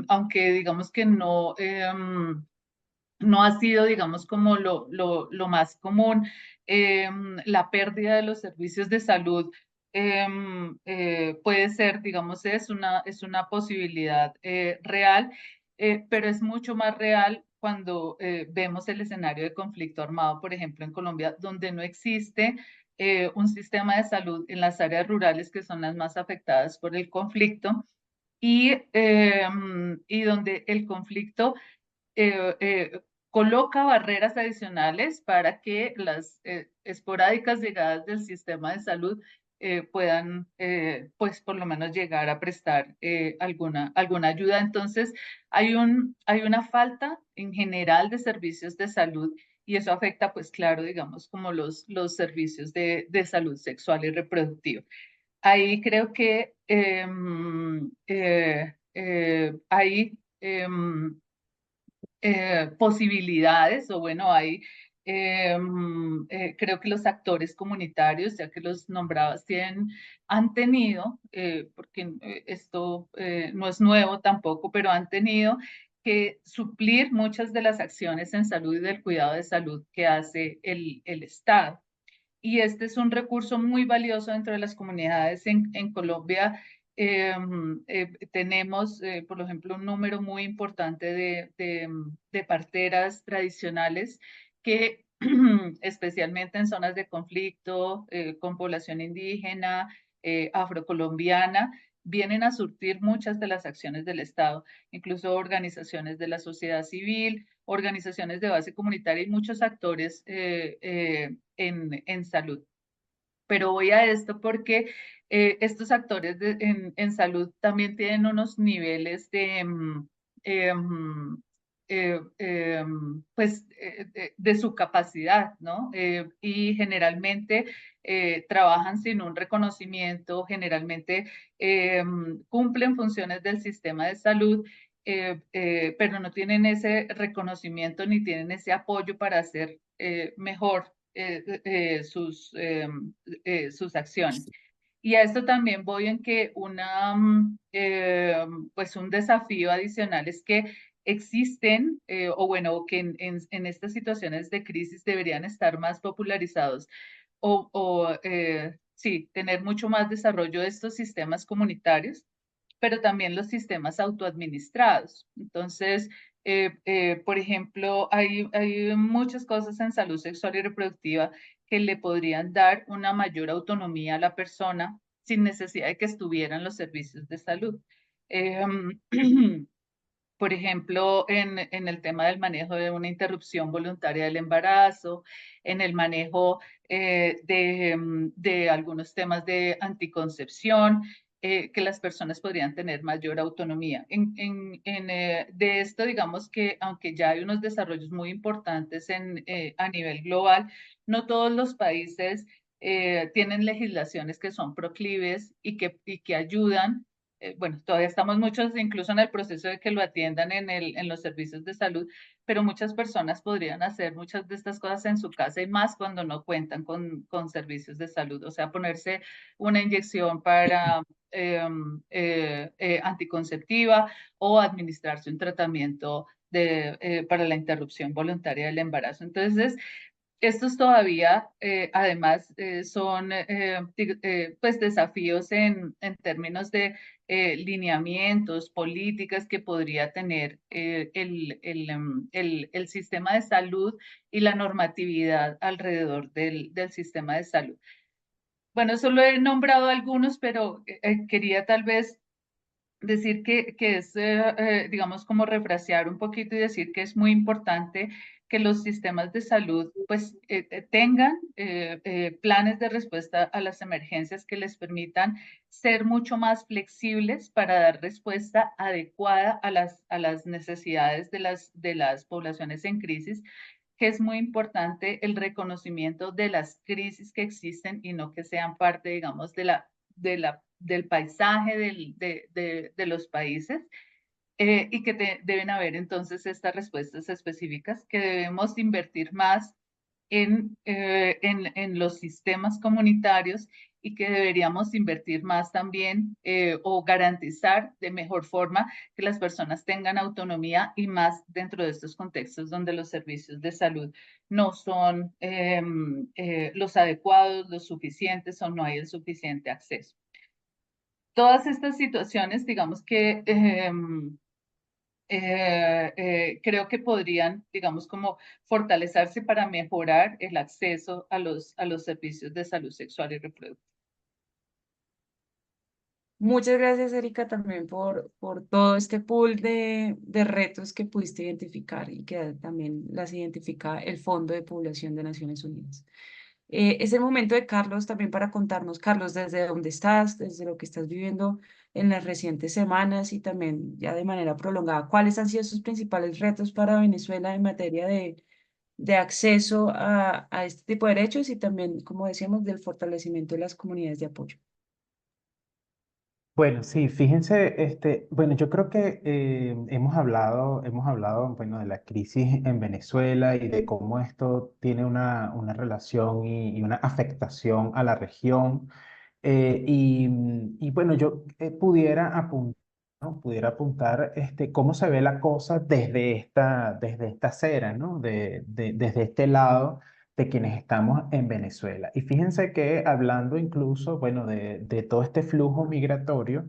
Speaker 4: aunque digamos que no ha sido, digamos, como lo más común. La pérdida de los servicios de salud puede ser, digamos, es una posibilidad real, pero es mucho más real cuando vemos el escenario de conflicto armado, por ejemplo, en Colombia, donde no existe un sistema de salud en las áreas rurales, que son las más afectadas por el conflicto, y donde el conflicto coloca barreras adicionales para que las esporádicas llegadas del sistema de salud puedan, pues por lo menos llegar a prestar alguna ayuda. Entonces, hay una falta en general de servicios de salud, y eso afecta, pues claro, digamos, como los servicios de salud sexual y reproductiva. Ahí creo que hay posibilidades, o bueno, hay, creo que los actores comunitarios, ya que los nombrabas, han tenido, porque esto no es nuevo tampoco, pero han tenido que suplir muchas de las acciones en salud y del cuidado de salud que hace el Estado. Y este es un recurso muy valioso dentro de las comunidades en Colombia. Tenemos, por ejemplo, un número muy importante de parteras tradicionales que, especialmente en zonas de conflicto, con población indígena, afrocolombiana, vienen a surtir muchas de las acciones del Estado, incluso organizaciones de la sociedad civil, organizaciones de base comunitaria, y muchos actores en salud. Pero voy a esto porque estos actores en salud también tienen unos niveles de su capacidad, ¿no? Y generalmente trabajan sin un reconocimiento, generalmente cumplen funciones del sistema de salud, pero no tienen ese reconocimiento ni tienen ese apoyo para hacer mejor sus acciones. Y a esto también voy en que pues un desafío adicional es que existen, o bueno, que en estas situaciones de crisis deberían estar más popularizados, sí, tener mucho más desarrollo de estos sistemas comunitarios, pero también los sistemas autoadministrados. Entonces, por ejemplo, hay muchas cosas en salud sexual y reproductiva que le podrían dar una mayor autonomía a la persona sin necesidad de que estuvieran los servicios de salud. por ejemplo, en el tema del manejo de una interrupción voluntaria del embarazo, en el manejo de algunos temas de anticoncepción, que las personas podrían tener mayor autonomía. De esto, digamos que aunque ya hay unos desarrollos muy importantes a nivel global, no todos los países tienen legislaciones que son proclives y que ayudan. Bueno, todavía estamos muchos incluso en el proceso de que lo atiendan en los servicios de salud, pero muchas personas podrían hacer muchas de estas cosas en su casa y más cuando no cuentan con servicios de salud, o sea, ponerse una inyección para anticonceptiva o administrarse un tratamiento para la interrupción voluntaria del embarazo. Entonces, estos todavía, además, son pues desafíos en términos de lineamientos, políticas que podría tener el sistema de salud y la normatividad alrededor del sistema de salud. Bueno, solo he nombrado algunos, pero quería tal vez decir que es, digamos, como refrasear un poquito y decir que es muy importante que los sistemas de salud pues tengan planes de respuesta a las emergencias que les permitan ser mucho más flexibles para dar respuesta adecuada a las necesidades de las poblaciones en crisis, que es muy importante el reconocimiento de las crisis que existen y no que sean parte, digamos, del paisaje de los países, y que deben haber entonces estas respuestas específicas, que debemos invertir más en los sistemas comunitarios y que deberíamos invertir más también o garantizar de mejor forma que las personas tengan autonomía y más dentro de estos contextos donde los servicios de salud no son los adecuados, los suficientes o no hay el suficiente acceso. Todas estas situaciones, digamos que creo que podrían, digamos, como fortalecerse para mejorar el acceso a los servicios de salud sexual y reproductiva.
Speaker 2: Muchas gracias, Erika, también por todo este pool de retos que pudiste identificar y que también las identifica el Fondo de Población de Naciones Unidas. Es el momento de Carlos también para contarnos, Carlos, desde dónde estás, desde lo que estás viviendo en las recientes semanas y también ya de manera prolongada, cuáles han sido sus principales retos para Venezuela en materia de acceso a este tipo de derechos y también, como decíamos, del fortalecimiento de las comunidades de apoyo.
Speaker 3: Bueno, sí, fíjense, bueno, yo creo que hemos hablado, bueno, de la crisis en Venezuela y de cómo esto tiene una relación y una afectación a la región. Y bueno, yo pudiera apuntar, ¿no? Pudiera apuntar cómo se ve la cosa desde esta acera, ¿no? Desde este lado de quienes estamos en Venezuela. Y fíjense que hablando incluso, bueno, de todo este flujo migratorio,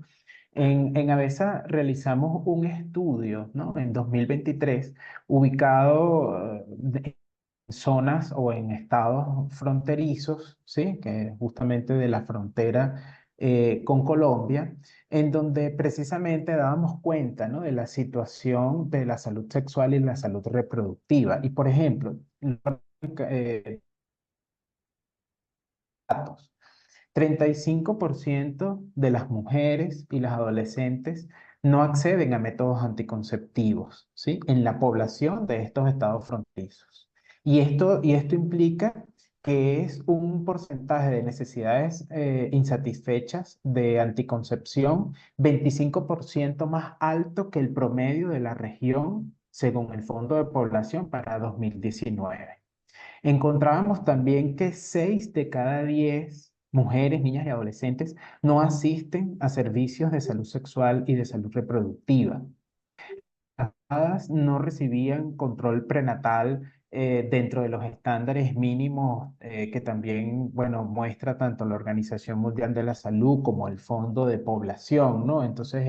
Speaker 3: en ABESA realizamos un estudio, ¿no? En 2023, ubicado zonas o en estados fronterizos, ¿sí? Que justamente de la frontera con Colombia, en donde precisamente dábamos cuenta, ¿no? De la situación de la salud sexual y la salud reproductiva. Y por ejemplo, eh, datos. 35% de las mujeres y las adolescentes no acceden a métodos anticonceptivos, ¿sí? En la población de estos estados fronterizos. Y esto implica que es un porcentaje de necesidades insatisfechas de anticoncepción 25% más alto que el promedio de la región, según el Fondo de Población para 2019. Encontrábamos también que 6 de cada 10 mujeres, niñas y adolescentes no asisten a servicios de salud sexual y de salud reproductiva. Embarazadas no recibían control prenatal dentro de los estándares mínimos que también, bueno, muestra tanto la Organización Mundial de la Salud como el Fondo de Población, ¿no? Entonces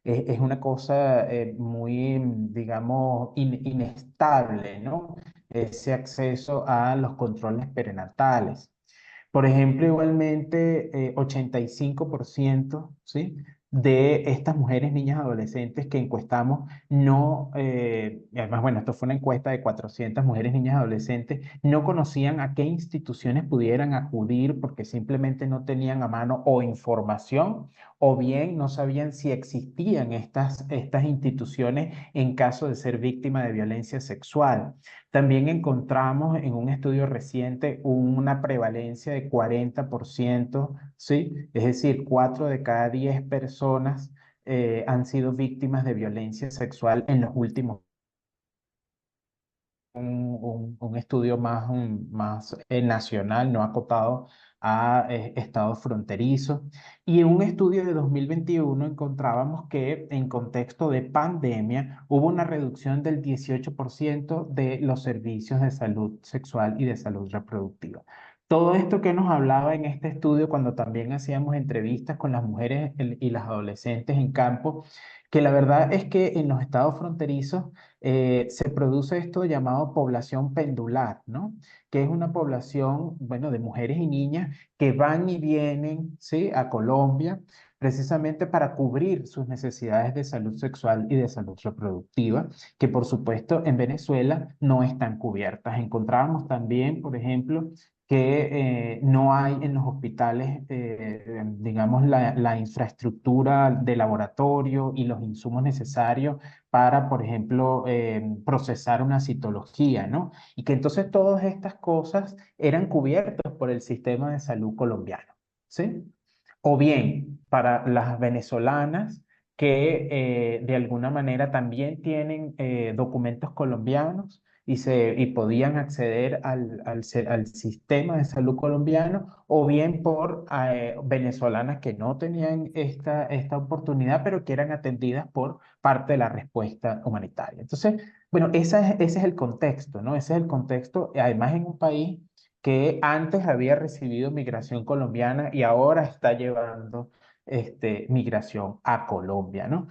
Speaker 3: es una cosa muy, digamos, inestable, ¿no? Ese acceso a los controles prenatales. Por ejemplo, igualmente 85%, ¿sí? de estas mujeres, niñas, adolescentes que encuestamos, no, y además, bueno, esto fue una encuesta de 400 mujeres, niñas, adolescentes, no conocían a qué instituciones pudieran acudir porque simplemente no tenían a mano o información o bien no sabían si existían estas instituciones en caso de ser víctima de violencia sexual. También encontramos en un estudio reciente una prevalencia de 40%, ¿sí? Es decir, 4 de cada 10 personas han sido víctimas de violencia sexual en los últimos un estudio más nacional, no acotado a estados fronterizos. Y en un estudio de 2021 encontrábamos que en contexto de pandemia hubo una reducción del 18% de los servicios de salud sexual y de salud reproductiva. Todo esto que nos hablaba en este estudio, cuando también hacíamos entrevistas con las mujeres y las adolescentes en campo, que la verdad es que en los estados fronterizos se produce esto llamado población pendular, ¿no? Que es una población, bueno, de mujeres y niñas que van y vienen, ¿sí? A Colombia precisamente para cubrir sus necesidades de salud sexual y de salud reproductiva, que por supuesto en Venezuela no están cubiertas. Encontrábamos también, por ejemplo, que no hay en los hospitales, digamos, la infraestructura de laboratorio y los insumos necesarios para, por ejemplo, procesar una citología, ¿no? Y que entonces todas estas cosas eran cubiertas por el sistema de salud colombiano, ¿sí? O bien para las venezolanas que de alguna manera también tienen documentos colombianos y podían acceder al sistema de salud colombiano, o bien por venezolanas que no tenían esta oportunidad, pero que eran atendidas por parte de la respuesta humanitaria. Entonces, bueno, ese es el contexto, ¿no? Ese es el contexto, además en un país que antes había recibido migración colombiana y ahora está llevando migración a Colombia, ¿no?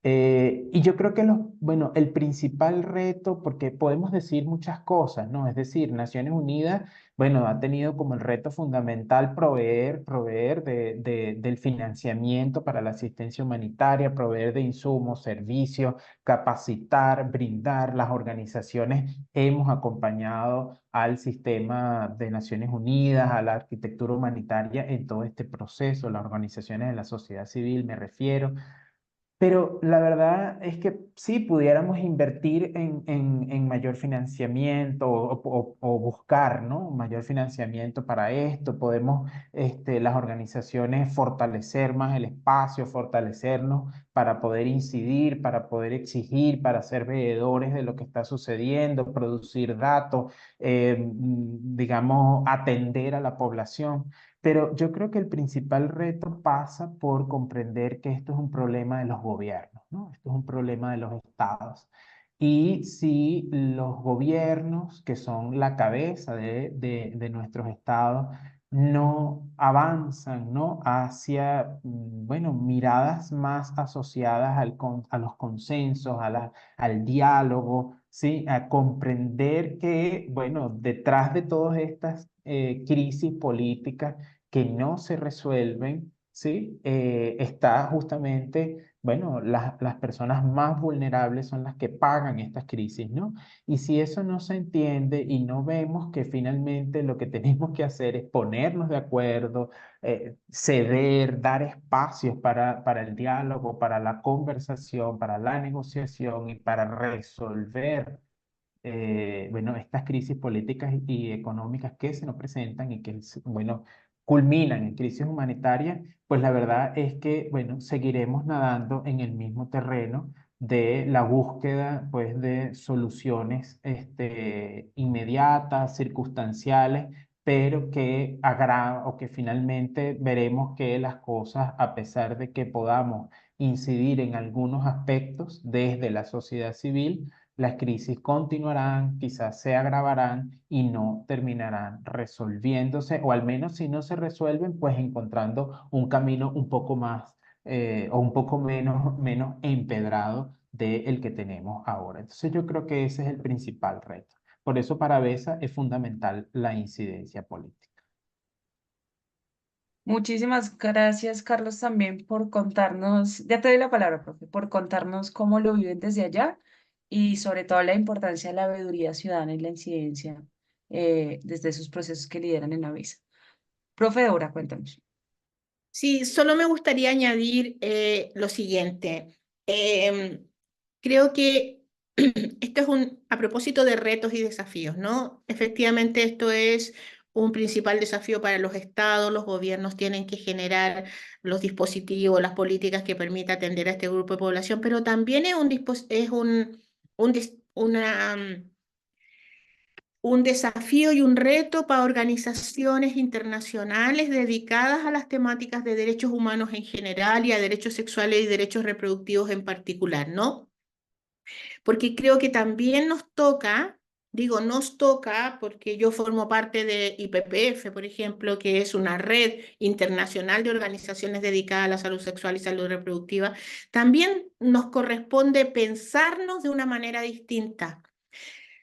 Speaker 3: Y yo creo que bueno, el principal reto, porque podemos decir muchas cosas, ¿no? Es decir, Naciones Unidas, bueno, ha tenido como el reto fundamental proveer del financiamiento para la asistencia humanitaria, proveer de insumos, servicios, capacitar, brindar. Las organizaciones hemos acompañado al sistema de Naciones Unidas, a la arquitectura humanitaria en todo este proceso, las organizaciones de la sociedad civil, me refiero. Pero la verdad es que sí pudiéramos invertir en mayor financiamiento o buscar, ¿no? Mayor financiamiento para esto. Podemos, las organizaciones, fortalecer más el espacio, fortalecernos para poder incidir, para poder exigir, para ser veedores de lo que está sucediendo, producir datos, digamos, atender a la población. Pero yo creo que el principal reto pasa por comprender que esto es un problema de los gobiernos, ¿no? Esto es un problema de los estados. Y si los gobiernos, que son la cabeza de nuestros estados, no avanzan, ¿no? Hacia, bueno, miradas más asociadas a los consensos, al diálogo, ¿sí? A comprender que, bueno, detrás de todas estas crisis políticas, que no se resuelven, ¿sí? Está justamente, bueno, las personas más vulnerables son las que pagan estas crisis, ¿no? Y si eso no se entiende y no vemos que finalmente lo que tenemos que hacer es ponernos de acuerdo, ceder, dar espacios para el diálogo, para la conversación, para la negociación y para resolver bueno, estas crisis políticas y económicas que se nos presentan y que, bueno, culminan en crisis humanitarias, pues la verdad es que, bueno, seguiremos nadando en el mismo terreno de la búsqueda, pues, de soluciones inmediatas, circunstanciales, pero que o que finalmente veremos que las cosas, a pesar de que podamos incidir en algunos aspectos desde la sociedad civil, las crisis continuarán, quizás se agravarán y no terminarán resolviéndose, o al menos si no se resuelven, pues encontrando un camino un poco más o un poco menos empedrado del que tenemos ahora. Entonces yo creo que ese es el principal reto. Por eso para BESA es fundamental la incidencia política.
Speaker 2: Muchísimas gracias, Carlos, también por contarnos, ya te doy la palabra, profe, por contarnos cómo lo viven desde allá y sobre todo la importancia de la veeduría ciudadana y la incidencia desde esos procesos que lideran en la visa. Profe Dora, cuéntanos.
Speaker 5: Sí, solo me gustaría añadir lo siguiente. Creo que esto es a propósito de retos y desafíos, ¿no? Efectivamente, esto es un principal desafío para los estados. Los gobiernos tienen que generar los dispositivos, las políticas que permitan atender a este grupo de población, pero también un desafío y un reto para organizaciones internacionales dedicadas a las temáticas de derechos humanos en general y a derechos sexuales y derechos reproductivos en particular, ¿no? Porque creo que también nos toca, digo, nos toca porque yo formo parte de IPPF, por ejemplo, que es una red internacional de organizaciones dedicadas a la salud sexual y salud reproductiva, también nos corresponde pensarnos de una manera distinta.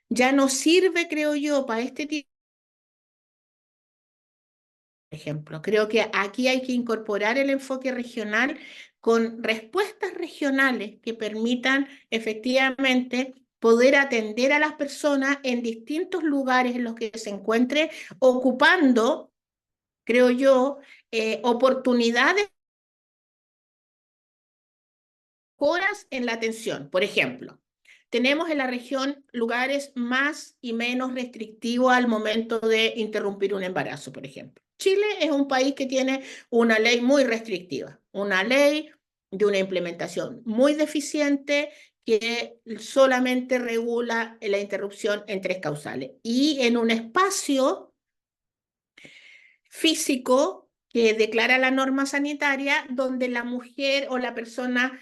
Speaker 5: Ya no sirve, creo yo, para este tipo de ejemplo. Creo que aquí hay que incorporar el enfoque regional con respuestas regionales que permitan efectivamente poder atender a las personas en distintos lugares en los que se encuentre, ocupando, creo yo, oportunidades horas en la atención. Por ejemplo, tenemos en la región lugares más y menos restrictivos al momento de interrumpir un embarazo, por ejemplo. Chile es un país que tiene una ley muy restrictiva, una ley de una implementación muy deficiente que solamente regula la interrupción en 3 causales y en un espacio físico que declara la norma sanitaria donde la mujer o la persona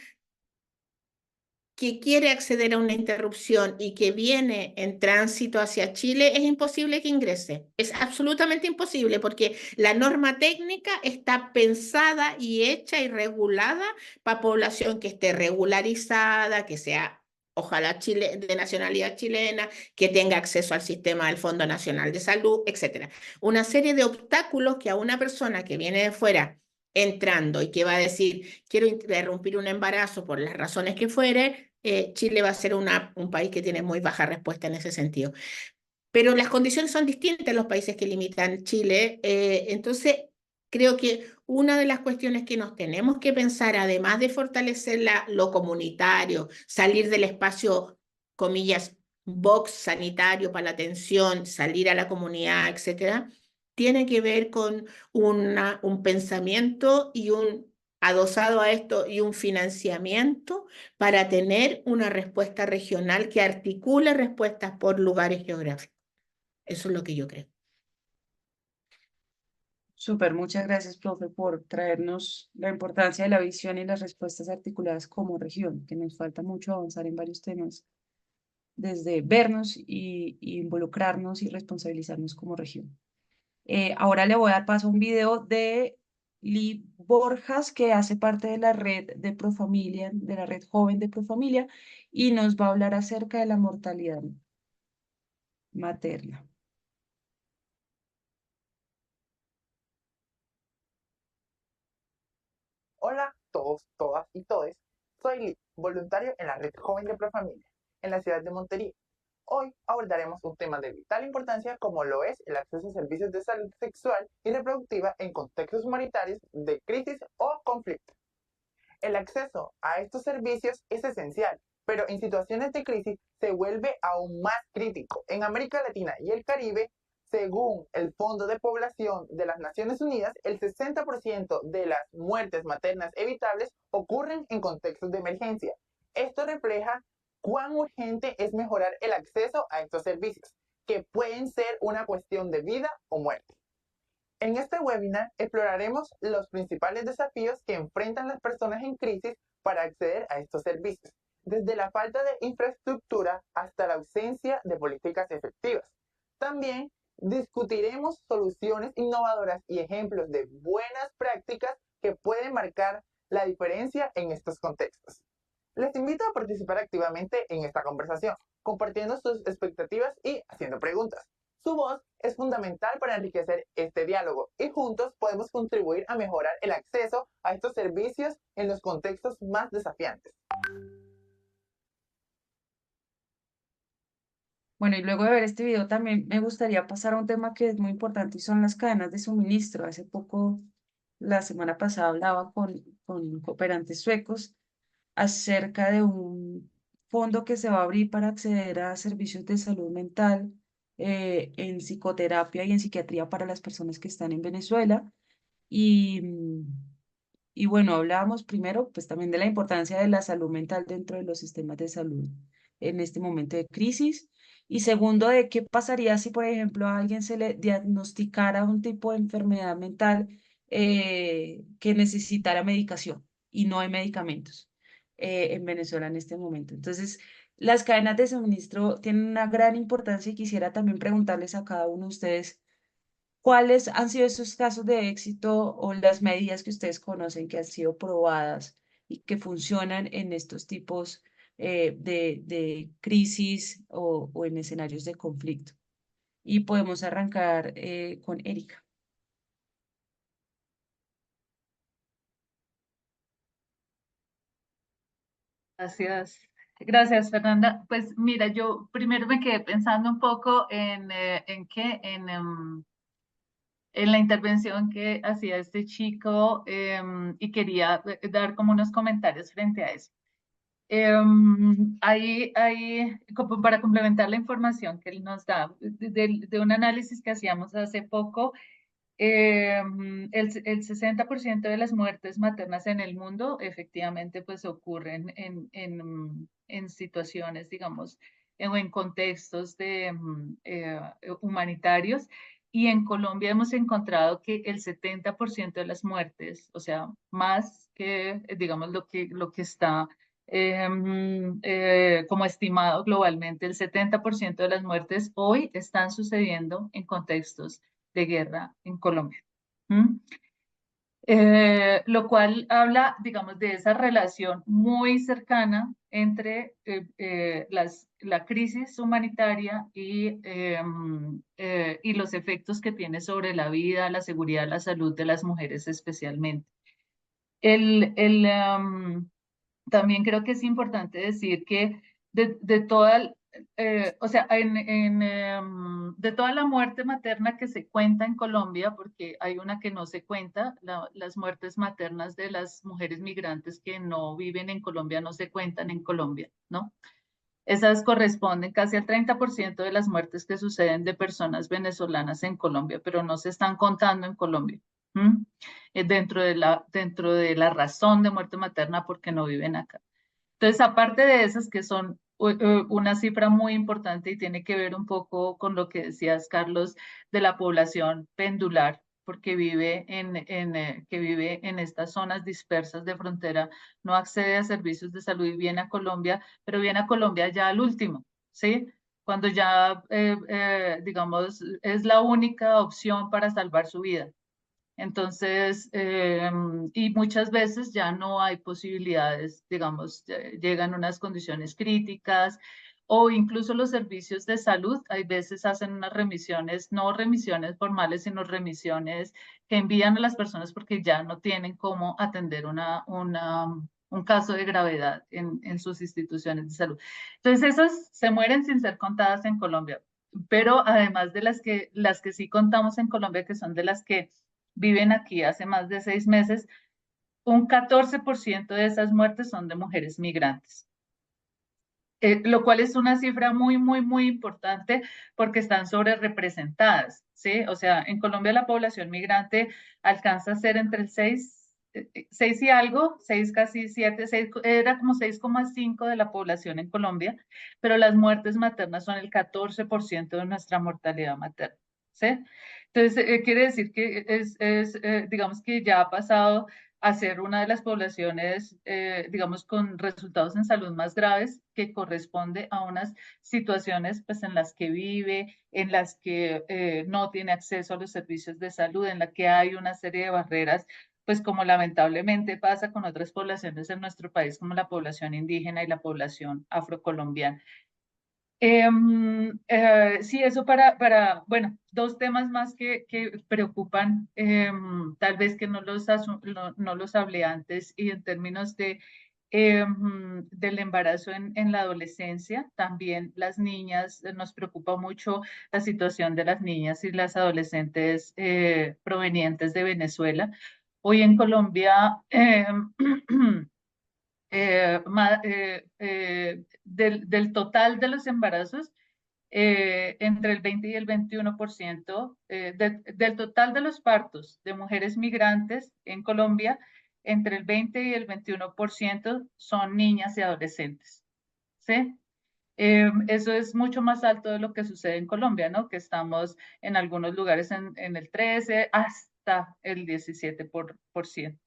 Speaker 5: que quiere acceder a una interrupción y que viene en tránsito hacia Chile, es imposible que ingrese. Es absolutamente imposible porque la norma técnica está pensada y hecha y regulada para población que esté regularizada, que sea, ojalá de nacionalidad chilena, que tenga acceso al sistema del Fondo Nacional de Salud, etc. Una serie de obstáculos que a una persona que viene de fuera entrando y que va a decir, quiero interrumpir un embarazo por las razones que fuere, Chile va a ser un país que tiene muy baja respuesta en ese sentido. Pero las condiciones son distintas en los países que limitan Chile. Entonces, creo que una de las cuestiones que nos tenemos que pensar, además de fortalecer lo comunitario, salir del espacio, comillas, box sanitario para la atención, salir a la comunidad, etcétera, tiene que ver con un pensamiento y adosado a esto y un financiamiento para tener una respuesta regional que articule respuestas por lugares geográficos. Eso es lo que yo creo.
Speaker 2: Súper, muchas gracias, profe, por traernos la importancia de la visión y las respuestas articuladas como región, que nos falta mucho avanzar en varios temas, desde vernos y involucrarnos y responsabilizarnos como región. Ahora le voy a dar paso a un video de Lee Borjas, que hace parte de la red de Profamilia, de la red joven de Profamilia, y nos va a hablar acerca de la mortalidad materna.
Speaker 7: Hola a todos, todas y todes. Soy Lee, voluntario en la Red Joven de Profamilia, en la ciudad de Montería. Hoy abordaremos un tema de vital importancia como lo es el acceso a servicios de salud sexual y reproductiva en contextos humanitarios de crisis o conflicto. El acceso a estos servicios es esencial, pero en situaciones de crisis se vuelve aún más crítico. En América Latina y el Caribe, según el Fondo de Población de las Naciones Unidas, el 60% de las muertes maternas evitables ocurren en contextos de emergencia. Esto refleja cuán urgente es mejorar el acceso a estos servicios, que pueden ser una cuestión de vida o muerte. En este webinar exploraremos los principales desafíos que enfrentan las personas en crisis para acceder a estos servicios, desde la falta de infraestructura hasta la ausencia de políticas efectivas. También discutiremos soluciones innovadoras y ejemplos de buenas prácticas que pueden marcar la diferencia en estos contextos. Les invito a participar activamente en esta conversación, compartiendo sus expectativas y haciendo preguntas. Su voz es fundamental para enriquecer este diálogo y juntos podemos contribuir a mejorar el acceso a estos servicios en los contextos más desafiantes.
Speaker 2: Bueno, y luego de ver este video también me gustaría pasar a un tema que es muy importante y son las cadenas de suministro. Hace poco, la semana pasada, hablaba con cooperantes suecos acerca de un fondo que se va a abrir para acceder a servicios de salud mental en psicoterapia y en psiquiatría para las personas que están en Venezuela. Y, y bueno, hablábamos primero pues también de la importancia de la salud mental dentro de los sistemas de salud en este momento de crisis. Y segundo, de qué pasaría si, por ejemplo, a alguien se le diagnosticara un tipo de enfermedad mental que necesitara medicación y no hay medicamentos en Venezuela en este momento. Entonces, las cadenas de suministro tienen una gran importancia y quisiera también preguntarles a cada uno de ustedes cuáles han sido esos casos de éxito o las medidas que ustedes conocen que han sido probadas y que funcionan en estos tipos de crisis o en escenarios de conflicto. Y podemos arrancar con Erika.
Speaker 4: Gracias. Gracias, Fernanda. Pues mira, yo primero me quedé pensando un poco en qué, en la intervención que hacía este chico y quería dar como unos comentarios frente a eso. Como para complementar la información que él nos da, de un análisis que hacíamos hace poco, el 60% de las muertes maternas en el mundo efectivamente pues ocurren en situaciones, digamos, o en contextos humanitarios. Y en Colombia hemos encontrado que el 70% de las muertes, o sea, más que, digamos, lo que está como estimado globalmente, el 70% de las muertes hoy están sucediendo en contextos de guerra en Colombia. Lo cual habla, digamos, de esa relación muy cercana entre la crisis humanitaria y los efectos que tiene sobre la vida, la seguridad, la salud de las mujeres especialmente. También creo que es importante decir que de toda, o sea, de toda la muerte materna que se cuenta en Colombia, porque hay una que no se cuenta, las muertes maternas de las mujeres migrantes que no viven en Colombia no se cuentan en Colombia, ¿no? Esas corresponden casi al 30% de las muertes que suceden de personas venezolanas en Colombia, pero no se están contando en Colombia. Dentro de la razón de muerte materna porque no viven acá. Entonces, aparte de esas que son una cifra muy importante y tiene que ver un poco con lo que decías, Carlos, de la población pendular, porque que vive en estas zonas dispersas de frontera, no accede a servicios de salud y viene a Colombia, pero viene a Colombia ya al último, ¿sí? Cuando ya, digamos, es la única opción para salvar su vida. Entonces, y muchas veces ya no hay posibilidades, digamos, llegan unas condiciones críticas o incluso los servicios de salud, hay veces hacen unas remisiones, no remisiones formales, sino remisiones que envían a las personas porque ya no tienen cómo atender un caso de gravedad en sus instituciones de salud. Entonces, esas se mueren sin ser contadas en Colombia, pero además de las que sí contamos en Colombia, que son de las que viven aquí hace más de 6 meses, un 14% de esas muertes son de mujeres migrantes. Lo cual es una cifra muy, muy, muy importante porque están sobre representadas, ¿sí? O sea, en Colombia la población migrante alcanza a ser entre el 6 y algo, 6 casi 7, 6, era como 6,5 de la población en Colombia, pero las muertes maternas son el 14% de nuestra mortalidad materna, ¿sí? Entonces, quiere decir que digamos que ya ha pasado a ser una de las poblaciones, digamos, con resultados en salud más graves, que corresponde a unas situaciones pues, en las que vive, en las que no tiene acceso a los servicios de salud, en la que hay una serie de barreras, pues como lamentablemente pasa con otras poblaciones en nuestro país, como la población indígena y la población afrocolombiana. Sí, eso bueno, dos temas más que preocupan, tal vez que no los hablé antes, y en términos del embarazo en la adolescencia, también las niñas, nos preocupa mucho la situación de las niñas y las adolescentes provenientes de Venezuela. Hoy en Colombia, del total de los embarazos, entre el 20 y el 21%, del total de los partos de mujeres migrantes en Colombia, entre el 20 y el 21% son niñas y adolescentes, ¿sí? Eso es mucho más alto de lo que sucede en Colombia, ¿no? Que estamos en algunos lugares en el 13 hasta el 17%.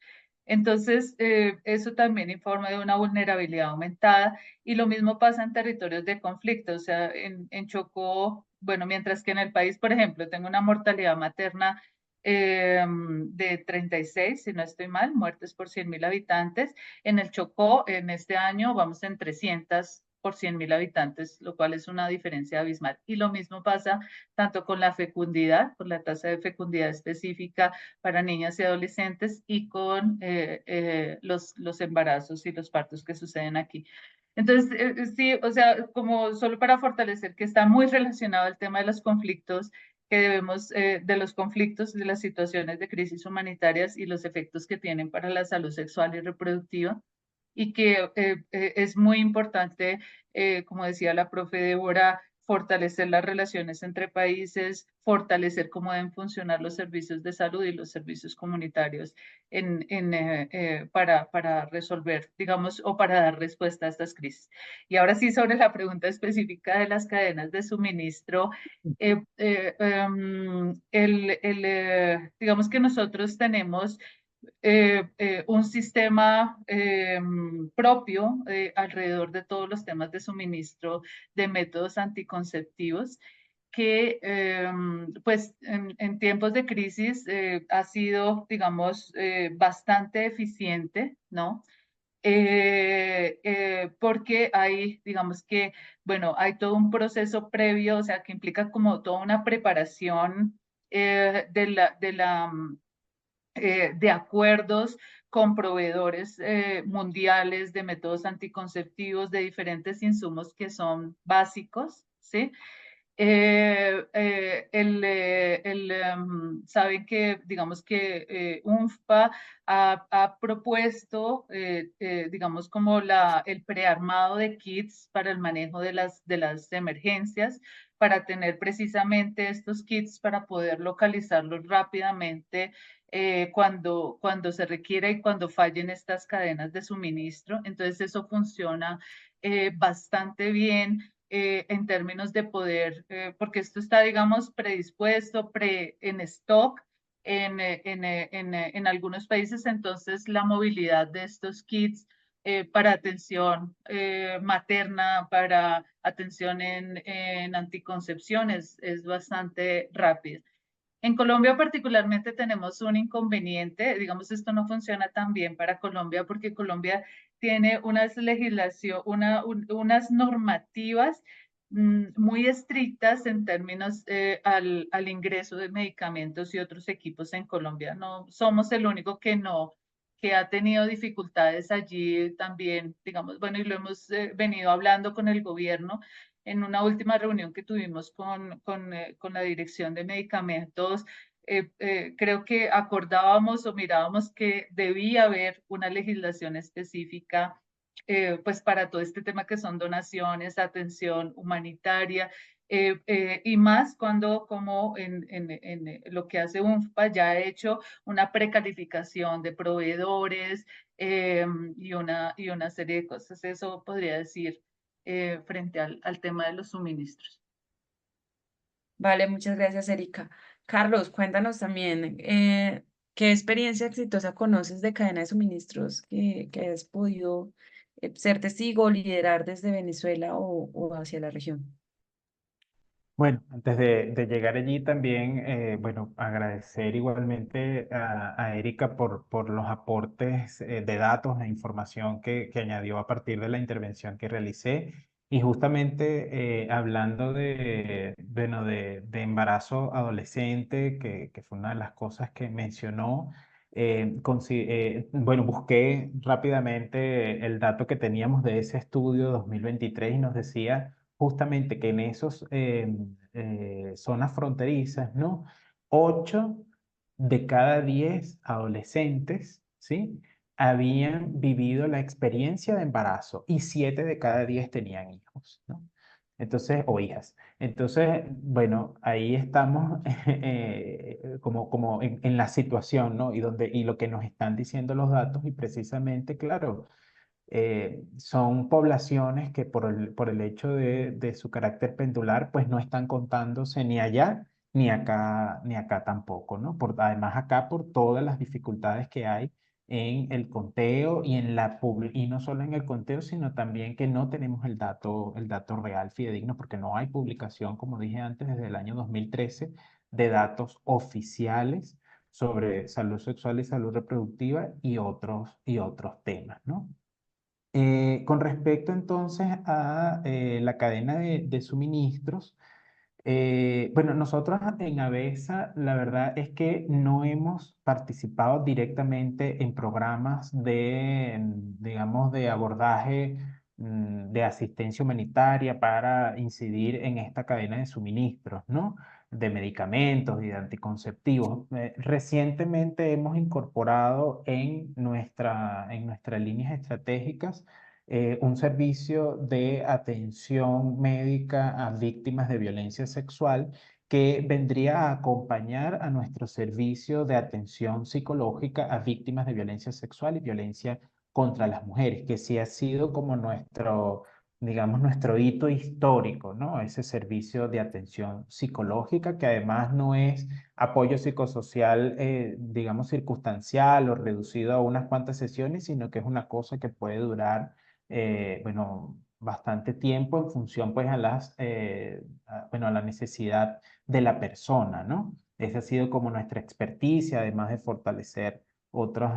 Speaker 4: Entonces, eso también informa de una vulnerabilidad aumentada, y lo mismo pasa en territorios de conflicto. O sea, en Chocó, bueno, mientras que en el país, por ejemplo, tengo una mortalidad materna de 36, si no estoy mal, muertes por 100.000 habitantes. En el Chocó, en este año, vamos en 300 por 100.000 habitantes, lo cual es una diferencia abismal. Y lo mismo pasa tanto con la fecundidad, con la tasa de fecundidad específica para niñas y adolescentes, y con los embarazos y los partos que suceden aquí. Entonces, sí, o sea, como solo para fortalecer que está muy relacionado el tema de los conflictos, que debemos, de los conflictos, de las situaciones de crisis humanitarias y los efectos que tienen para la salud sexual y reproductiva, y que es muy importante, como decía la profe Débora, fortalecer las relaciones entre países, fortalecer cómo deben funcionar los servicios de salud y los servicios comunitarios para resolver, digamos, o para dar respuesta a estas crisis. Y ahora sí, sobre la pregunta específica de las cadenas de suministro, digamos que nosotros tenemos un sistema propio alrededor de todos los temas de suministro de métodos anticonceptivos, que pues en tiempos de crisis ha sido, digamos, bastante eficiente, ¿no? Porque hay, digamos que, bueno, hay todo un proceso previo, o sea, que implica como toda una preparación de acuerdos con proveedores mundiales de métodos anticonceptivos, de diferentes insumos que son básicos, ¿sí? Saben que, digamos que UNFPA ha propuesto, digamos, como el prearmado de kits para el manejo de las emergencias, para tener precisamente estos kits para poder localizarlos rápidamente cuando se requiera y cuando fallen estas cadenas de suministro. Entonces eso funciona bastante bien en términos de poder, porque esto está, digamos, predispuesto, en stock en algunos países. Entonces la movilidad de estos kits para atención materna, para atención en anticoncepción es bastante rápida. En Colombia particularmente tenemos un inconveniente, digamos, esto no funciona tan bien para Colombia, porque Colombia tiene unas unas normativas muy estrictas en términos al ingreso de medicamentos y otros equipos en Colombia. No somos el único que ha tenido dificultades allí también, digamos, bueno, y lo hemos venido hablando con el gobierno en una última reunión que tuvimos con la Dirección de Medicamentos. Creo que acordábamos o mirábamos que debía haber una legislación específica pues para todo este tema que son donaciones, atención humanitaria, y más cuando, como en lo que hace UNFPA, ya ha hecho una precalificación de proveedores y una serie de cosas. Eso podría decir frente al tema de los suministros.
Speaker 2: Vale, muchas gracias, Erika. Carlos, cuéntanos también, ¿qué experiencia exitosa conoces de cadena de suministros que has podido ser testigo o liderar desde Venezuela o hacia la región?
Speaker 3: Bueno, antes de llegar allí también, bueno, agradecer igualmente a Erika por los aportes de datos e información que añadió a partir de la intervención que realicé. Y justamente hablando bueno, de embarazo adolescente, que fue una de las cosas que mencionó, bueno, busqué rápidamente el dato que teníamos de ese estudio 2023 y nos decía justamente que en esos zonas fronterizas, ¿no? 8 de cada 10 adolescentes, ¿sí? Habían vivido la experiencia de embarazo y 7 de cada 10 tenían hijos, ¿no? Entonces, o hijas. Entonces, bueno, ahí estamos como en la situación, ¿no? Y lo que nos están diciendo los datos y precisamente, claro, son poblaciones que por el hecho de su carácter pendular, pues no están contándose ni allá ni acá tampoco, ¿no? Además acá por todas las dificultades que hay en el conteo y y no solo en el conteo, sino también que no tenemos el dato real fidedigno, porque no hay publicación, como dije antes, desde el año 2013 de datos oficiales sobre salud sexual y salud reproductiva y otros temas, ¿no? Con respecto entonces a la cadena de suministros, bueno, nosotros en ABESA la verdad es que no hemos participado directamente en programas digamos, de abordaje de asistencia humanitaria para incidir en esta cadena de suministros, ¿no? De medicamentos y de anticonceptivos. Recientemente hemos incorporado en nuestras líneas estratégicas un servicio de atención médica a víctimas de violencia sexual que vendría a acompañar a nuestro servicio de atención psicológica a víctimas de violencia sexual y violencia contra las mujeres, que sí ha sido como digamos, nuestro hito histórico, ¿no? Ese servicio de atención psicológica que además no es apoyo psicosocial, digamos, circunstancial o reducido a unas cuantas sesiones, sino que es una cosa que puede durar bueno, bastante tiempo en función pues bueno, a la necesidad de la persona, ¿no? Esa ha sido como nuestra experticia, además de fortalecer otros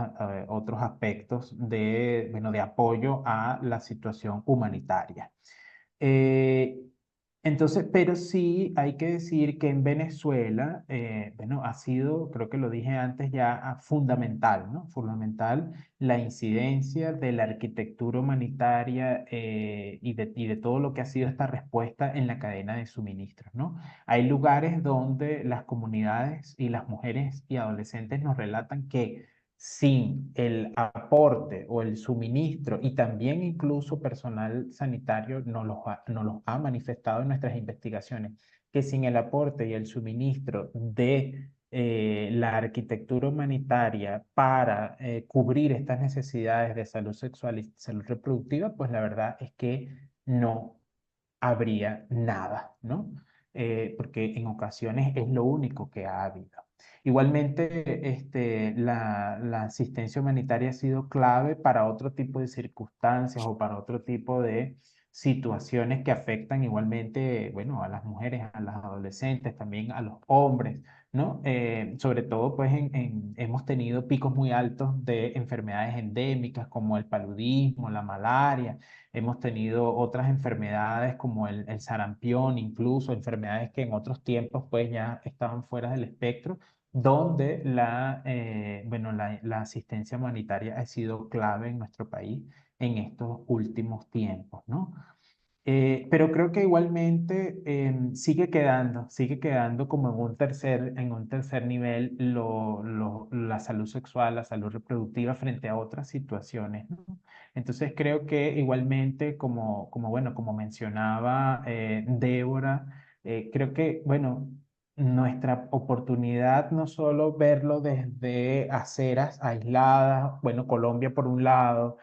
Speaker 3: aspectos bueno, de apoyo a la situación humanitaria. Eh, entonces, pero sí hay que decir que en Venezuela, bueno, ha sido, creo que lo dije antes ya, fundamental, ¿no? Fundamental la incidencia de la arquitectura humanitaria y de todo lo que ha sido esta respuesta en la cadena de suministros, ¿no? Hay lugares donde las comunidades y las mujeres y adolescentes nos relatan que sin el aporte o el suministro y también incluso personal sanitario nos los ha manifestado en nuestras investigaciones, que sin el aporte y el suministro de la arquitectura humanitaria para cubrir estas necesidades de salud sexual y salud reproductiva, pues la verdad es que no habría nada, ¿no? Porque en ocasiones es lo único que ha habido. Igualmente, la asistencia humanitaria ha sido clave para otro tipo de circunstancias o para otro tipo de situaciones que afectan igualmente, bueno, a las mujeres, a las adolescentes, también a los hombres, ¿no? Sobre todo, pues, hemos tenido picos muy altos de enfermedades endémicas como el paludismo, la malaria. Hemos tenido otras enfermedades como el sarampión, incluso enfermedades que en otros tiempos, pues, ya estaban fuera del espectro donde bueno, la asistencia humanitaria ha sido clave en nuestro país en estos últimos tiempos, ¿no? Pero creo que igualmente sigue quedando como en un tercer nivel la salud sexual, la salud reproductiva frente a otras situaciones, ¿no? Entonces creo que igualmente, bueno, como mencionaba Débora, creo que, bueno, nuestra oportunidad no solo verlo desde aceras aisladas, bueno, Colombia por un lado,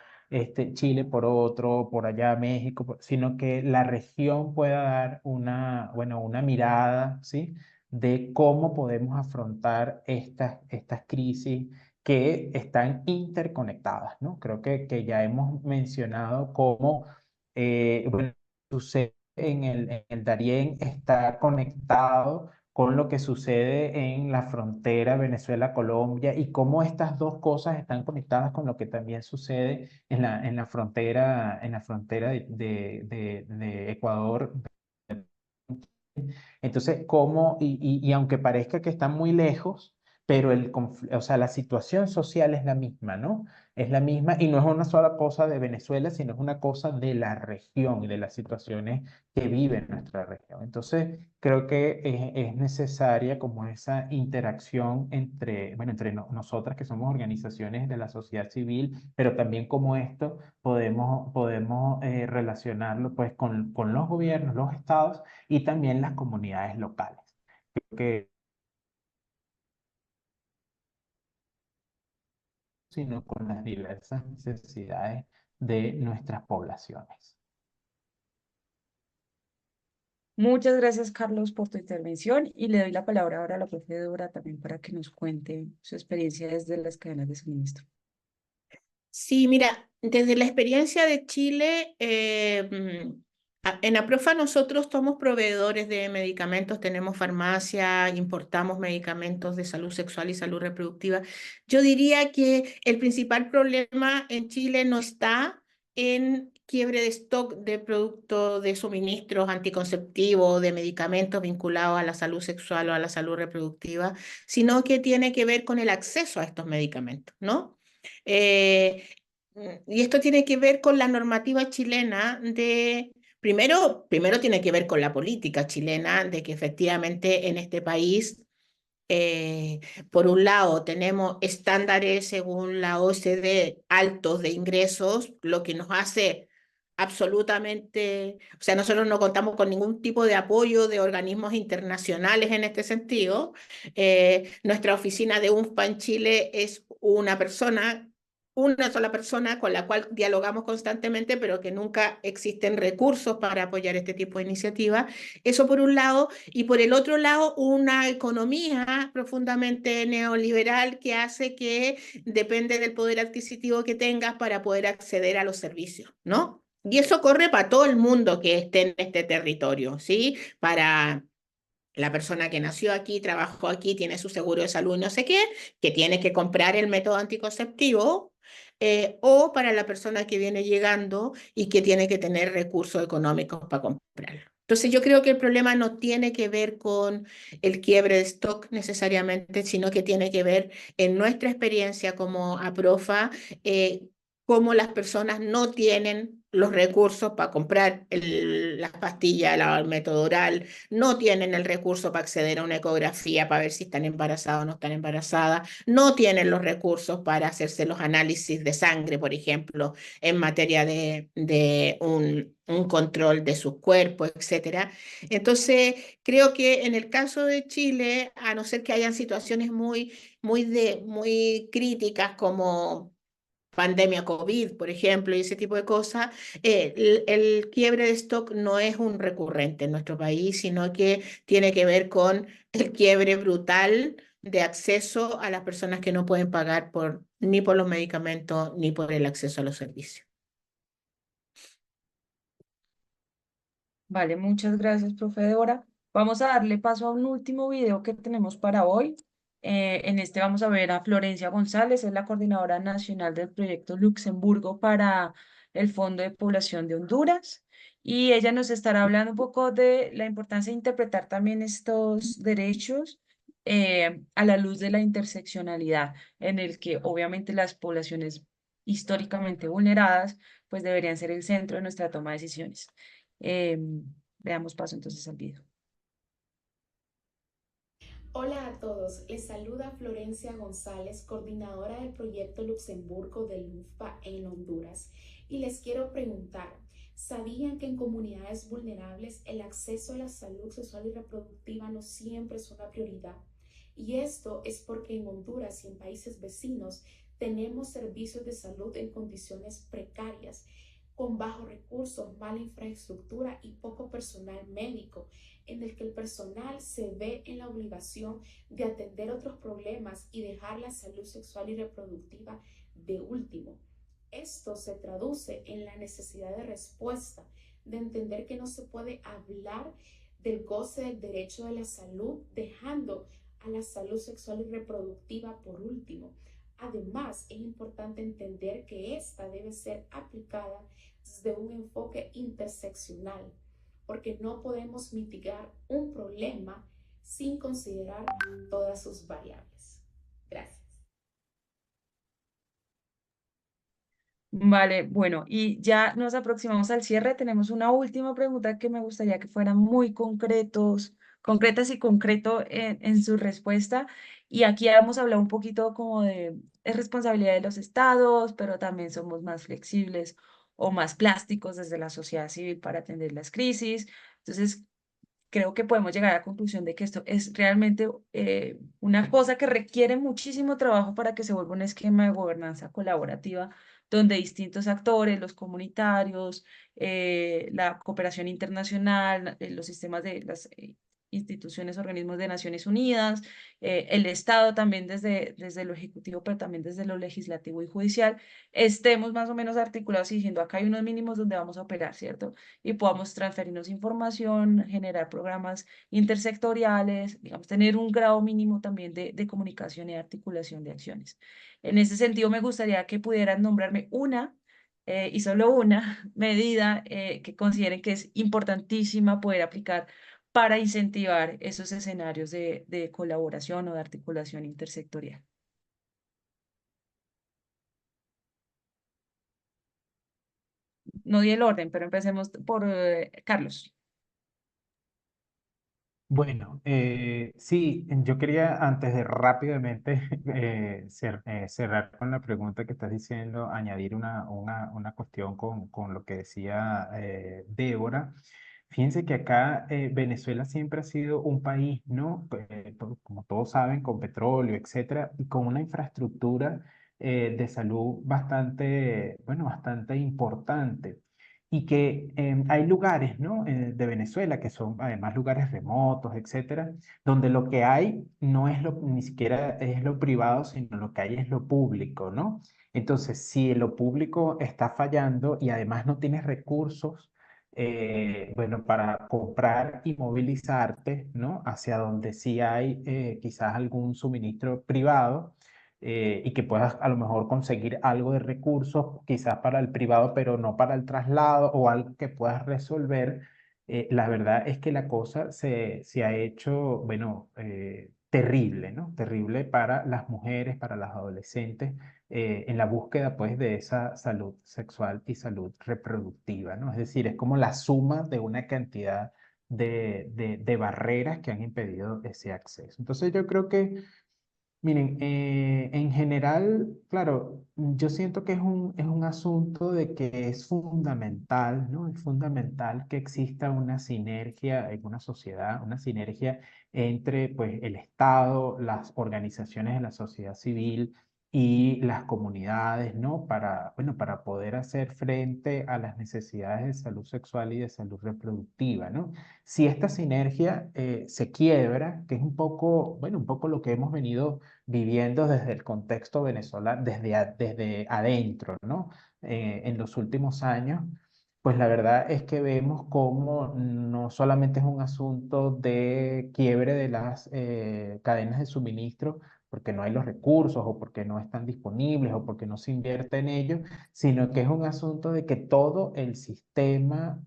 Speaker 3: Chile por otro, por allá México, sino que la región pueda dar bueno, una mirada, ¿sí? De cómo podemos afrontar estas crisis que están interconectadas, ¿no? Creo que ya hemos mencionado cómo, bueno, sucede en el Darién está conectado con lo que sucede en la frontera Venezuela-Colombia y cómo estas dos cosas están conectadas con lo que también sucede en la frontera de Ecuador. Entonces, y aunque parezca que están muy lejos, pero o sea, la situación social es la misma, ¿no? Es la misma y no es una sola cosa de Venezuela, sino es una cosa de la región y de las situaciones que vive en nuestra región. Entonces, creo que es necesaria como esa interacción entre, bueno, entre nosotras que somos organizaciones de la sociedad civil, pero también como esto podemos relacionarlo pues con los gobiernos, los estados y también las comunidades locales. Creo que sino con las diversas necesidades de nuestras poblaciones.
Speaker 2: Muchas gracias, Carlos, por tu intervención y le doy la palabra ahora a la profe Dora también para que nos cuente su experiencia desde las cadenas de suministro.
Speaker 5: Sí, mira, desde la experiencia de Chile, en APROFA nosotros somos proveedores de medicamentos, tenemos farmacia, importamos medicamentos de salud sexual y salud reproductiva. Yo diría que el principal problema en Chile no está en quiebre de stock de productos de suministros anticonceptivos, de medicamentos vinculados a la salud sexual o a la salud reproductiva, sino que tiene que ver con el acceso a estos medicamentos, ¿no? Eh, y esto tiene que ver con la normativa chilena primero tiene que ver con la política chilena, de que efectivamente en este país, eh, por un lado, tenemos estándares según la OCDE altos de ingresos, lo que nos hace absolutamente, o sea, nosotros no contamos con ningún tipo de apoyo de organismos internacionales en este sentido. Nuestra oficina de UNFPA en Chile es una sola persona con la cual dialogamos constantemente, pero que nunca existen recursos para apoyar este tipo de iniciativas. Eso por un lado, y por el otro lado, una economía profundamente neoliberal que hace que depende del poder adquisitivo que tengas para poder acceder a los servicios, ¿no? Y eso corre para todo el mundo que esté en este territorio, ¿sí? Para la persona que nació aquí, trabajó aquí, tiene su seguro de salud y no sé qué, que tiene que comprar el método anticonceptivo, o para la persona que viene llegando y que tiene que tener recursos económicos para comprarlo. Entonces yo creo que el problema no tiene que ver con el quiebre de stock necesariamente, sino que tiene que ver en nuestra experiencia como APROFA, cómo las personas no tienen los recursos para comprar las pastillas, el método oral, no tienen el recurso para acceder a una ecografía para ver si están embarazadas o no están embarazadas, no tienen los recursos para hacerse los análisis de sangre, por ejemplo, en materia de un control de sus cuerpos, etcétera. Entonces, creo que en el caso de Chile, a no ser que hayan situaciones muy críticas como pandemia COVID, por ejemplo, y ese tipo de cosas, el quiebre de stock no es un recurrente en nuestro país, sino que tiene que ver con el quiebre brutal de acceso a las personas que no pueden pagar ni por los medicamentos ni por el acceso a los servicios.
Speaker 2: Vale, muchas gracias, profe Dora. Vamos a darle paso a un último video que tenemos para hoy. En este vamos a ver a Florencia González, es la coordinadora nacional del proyecto Luxemburgo para el Fondo de Población de Honduras. Y ella nos estará hablando un poco de la importancia de interpretar también estos derechos a la luz de la interseccionalidad, en el que obviamente las poblaciones históricamente vulneradas pues deberían ser el centro de nuestra toma de decisiones. Veamos paso entonces al video.
Speaker 8: Hola a todos, les saluda Florencia González, coordinadora del proyecto Luxemburgo del UNFPA en Honduras. Y les quiero preguntar, ¿sabían que en comunidades vulnerables el acceso a la salud sexual y reproductiva no siempre es una prioridad? Y esto es porque en Honduras y en países vecinos tenemos servicios de salud en condiciones precarias, con bajos recursos, mala infraestructura y poco personal médico, en el que el personal se ve en la obligación de atender otros problemas y dejar la salud sexual y reproductiva de último. Esto se traduce en la necesidad de respuesta, de entender que no se puede hablar del goce del derecho de la salud, dejando a la salud sexual y reproductiva por último. Además, es importante entender que esta debe ser aplicada desde un enfoque interseccional, porque no podemos mitigar un problema sin considerar todas sus variables. Gracias.
Speaker 2: Vale, bueno, y ya nos aproximamos al cierre. Tenemos una última pregunta que me gustaría que fueran muy concretas y concreto en su respuesta. Y aquí hemos hablado un poquito como de es responsabilidad de los estados, pero también somos más flexibles o más plásticos desde la sociedad civil para atender las crisis. Entonces, creo que podemos llegar a la conclusión de que esto es realmente una cosa que requiere muchísimo trabajo para que se vuelva un esquema de gobernanza colaborativa donde distintos actores, los comunitarios, la cooperación internacional, los sistemas de las instituciones, organismos de Naciones Unidas, el Estado también desde lo ejecutivo, pero también desde lo legislativo y judicial, estemos más o menos articulados y diciendo acá hay unos mínimos donde vamos a operar, ¿cierto? Y podamos transferirnos información, generar programas intersectoriales, digamos, tener un grado mínimo también de comunicación y de articulación de acciones. En ese sentido, me gustaría que pudieran nombrarme una y solo una medida que consideren que es importantísima poder aplicar para incentivar esos escenarios de colaboración o de articulación intersectorial. No di el orden, pero empecemos por Carlos.
Speaker 3: Bueno, sí, yo quería antes de rápidamente cerrar con la pregunta que estás diciendo, añadir una cuestión con lo que decía Débora. Fíjense que acá Venezuela siempre ha sido un país, ¿no? Como todos saben, con petróleo, etcétera, y con una infraestructura de salud bastante, bueno, bastante importante y que hay lugares, ¿no? De Venezuela que son además lugares remotos, etcétera, donde lo que hay no es ni siquiera es lo privado, sino lo que hay es lo público, ¿no? Entonces, si lo público está fallando y además no tienes recursos, bueno, para comprar y movilizarte, ¿no? Hacia donde sí hay quizás algún suministro privado, y que puedas a lo mejor conseguir algo de recursos, quizás para el privado, pero no para el traslado o algo que puedas resolver. La verdad es que la cosa se ha hecho, bueno, terrible, ¿no? Terrible para las mujeres, para las adolescentes, en la búsqueda, pues, de esa salud sexual y salud reproductiva, ¿no? Es decir, es como la suma de una cantidad de barreras que han impedido ese acceso. Entonces, yo creo que miren, en general, claro, yo siento que es un asunto de que es fundamental, ¿no? Es fundamental que exista una sinergia en una sociedad, una sinergia entre, pues, el Estado, las organizaciones de la sociedad civil y las comunidades, ¿no? Para, bueno, para poder hacer frente a las necesidades de salud sexual y de salud reproductiva, ¿no? Si esta sinergia se quiebra, que es un poco, bueno, un poco lo que hemos venido viviendo desde el contexto venezolano, desde adentro, ¿no? En los últimos años, pues la verdad es que vemos cómo no solamente es un asunto de quiebre de las cadenas de suministro, porque no hay los recursos o porque no están disponibles o porque no se invierte en ellos, sino que es un asunto de que todo el sistema,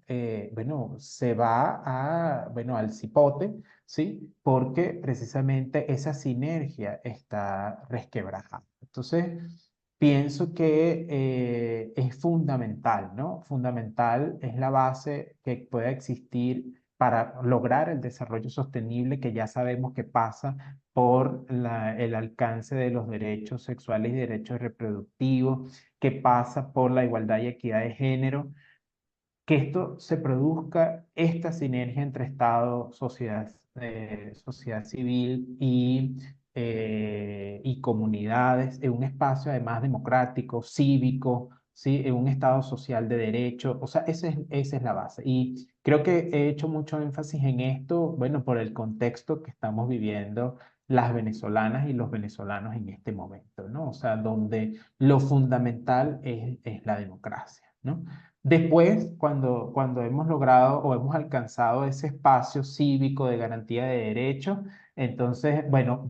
Speaker 3: bueno, se va bueno, al cipote, ¿sí? Porque precisamente esa sinergia está resquebrajada. Entonces, pienso que es fundamental, ¿no? Fundamental es la base que pueda existir para lograr el desarrollo sostenible que ya sabemos que pasa por el alcance de los derechos sexuales y derechos reproductivos, que pasa por la igualdad y equidad de género, que esto se produzca, esta sinergia entre Estado, sociedad civil y comunidades, en un espacio además democrático, cívico, ¿sí? En un Estado social de derecho, o sea, esa es la base. Y creo que he hecho mucho énfasis en esto, bueno, por el contexto que estamos viviendo las venezolanas y los venezolanos en este momento, ¿no? O sea, donde lo fundamental es la democracia, ¿no? Después, cuando hemos logrado o hemos alcanzado ese espacio cívico de garantía de derechos, entonces, bueno,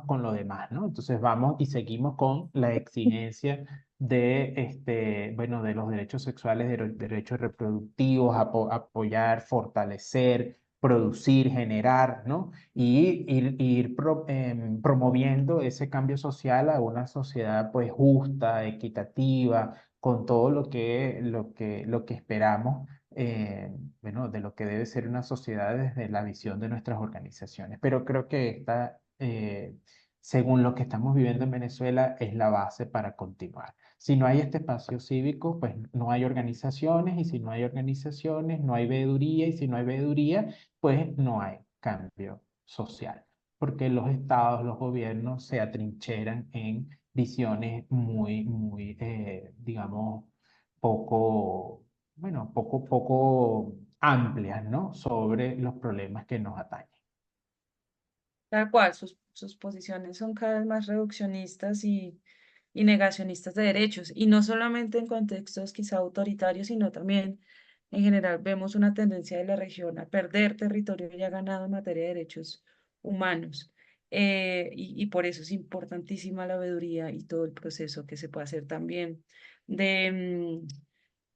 Speaker 3: con lo demás, ¿no? Entonces vamos y seguimos con la exigencia bueno, de los derechos sexuales, de los derechos reproductivos, apoyar, fortalecer, producir, generar, ¿no? Y promoviendo ese cambio social a una sociedad, pues, justa, equitativa, con todo lo que esperamos, bueno, de lo que debe ser una sociedad desde la visión de nuestras organizaciones. Pero creo que según lo que estamos viviendo en Venezuela, es la base para continuar. Si no hay este espacio cívico, pues no hay organizaciones, y si no hay organizaciones, no hay veeduría, y si no hay veeduría, pues no hay cambio social, porque los estados, los gobiernos se atrincheran en visiones muy, digamos, poco amplias, ¿no? Sobre los problemas que nos atañen.
Speaker 2: Tal cual, sus posiciones son cada vez más reduccionistas y negacionistas de derechos, y no solamente en contextos quizá autoritarios, sino también en general vemos una tendencia de la región a perder territorio ya ganado en materia de derechos humanos. Y por eso es importantísima la veeduría y todo el proceso que se puede hacer también de,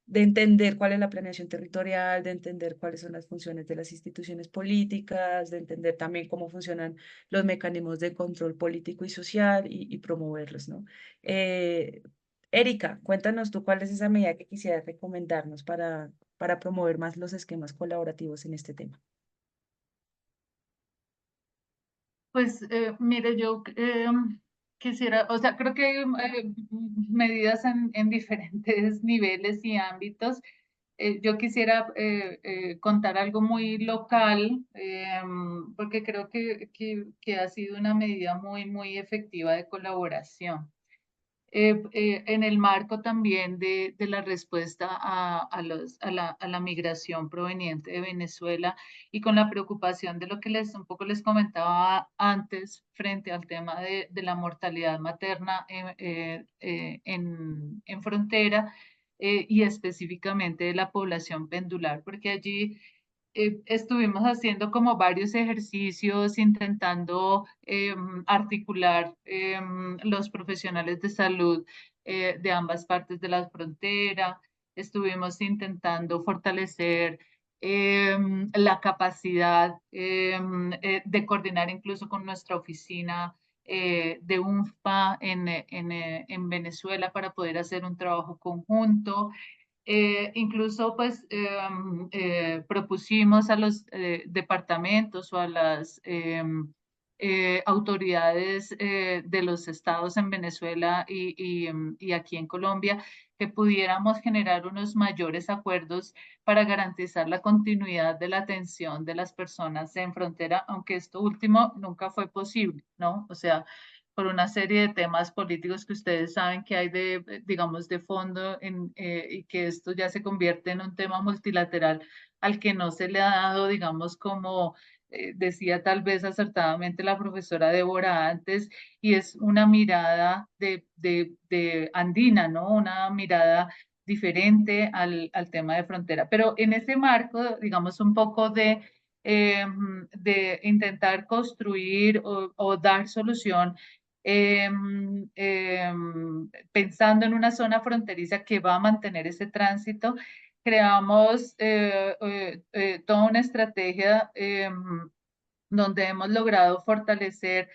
Speaker 2: de entender cuál es la planeación territorial, de entender cuáles son las funciones de las instituciones políticas, de entender también cómo funcionan los mecanismos de control político y social y promoverlos, ¿no? Eh, Erika, cuéntanos tú cuál es esa medida que quisieras recomendarnos para promover más los esquemas colaborativos en este tema.
Speaker 4: Pues mire, yo quisiera, o sea, creo que hay medidas en diferentes niveles y ámbitos. Yo quisiera contar algo muy local, porque creo que ha sido una medida muy efectiva de colaboración. En el marco también de la respuesta a la migración proveniente de Venezuela y con la preocupación de lo que un poco les comentaba antes frente al tema de la mortalidad materna en frontera, y específicamente de la población pendular, porque allí estuvimos haciendo como varios ejercicios intentando articular los profesionales de salud de ambas partes de la frontera. Estuvimos intentando fortalecer la capacidad de coordinar incluso con nuestra oficina de UNFPA en Venezuela para poder hacer un trabajo conjunto. Incluso pues propusimos a los departamentos o a las autoridades de los estados en Venezuela y aquí en Colombia que pudiéramos generar unos mayores acuerdos para garantizar la continuidad de la atención de las personas en frontera, aunque esto último nunca fue posible, ¿no? O sea, por una serie de temas políticos que ustedes saben que hay digamos, de fondo y que esto ya se convierte en un tema multilateral al que no se le ha dado, digamos, como decía tal vez acertadamente la profesora Débora antes, y es una mirada de andina, ¿no? Una mirada diferente al tema de frontera. Pero en ese marco, digamos, un poco de intentar construir o dar solución pensando en una zona fronteriza que va a mantener ese tránsito, creamos toda una estrategia donde hemos logrado fortalecer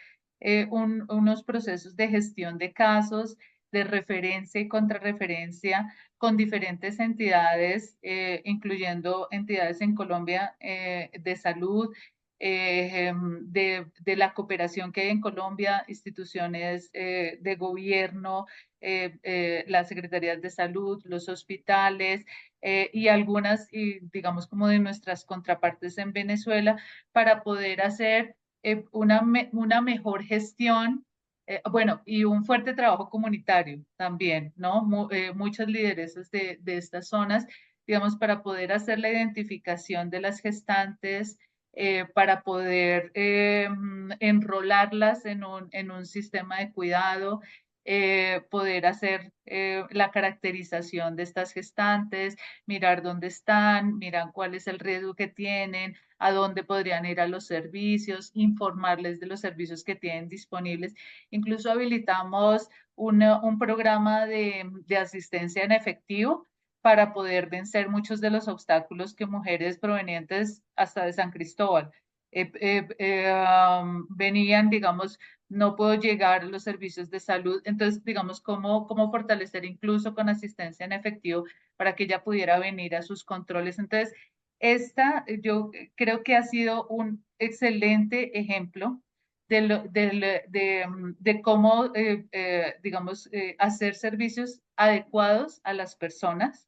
Speaker 4: unos procesos de gestión de casos, de referencia y contrarreferencia con diferentes entidades, incluyendo entidades en Colombia de salud, de la cooperación que hay en Colombia, instituciones de gobierno, las secretarías de salud, los hospitales y algunas, digamos, como de nuestras contrapartes en Venezuela, para poder hacer una mejor gestión, bueno, y un fuerte trabajo comunitario también, ¿no? Muchas lideresas de estas zonas, digamos, para poder hacer la identificación de las gestantes, para poder enrolarlas en un sistema de cuidado, poder hacer la caracterización de estas gestantes, mirar dónde están, mirar cuál es el riesgo que tienen, a dónde podrían ir a los servicios, informarles de los servicios que tienen disponibles. Incluso habilitamos un programa de asistencia en efectivo para poder vencer muchos de los obstáculos que mujeres provenientes hasta de San Cristóbal venían, digamos, no puedo llegar a los servicios de salud. Entonces, digamos, cómo fortalecer incluso con asistencia en efectivo para que ella pudiera venir a sus controles. Entonces, yo creo que ha sido un excelente ejemplo de cómo, digamos, hacer servicios adecuados a las personas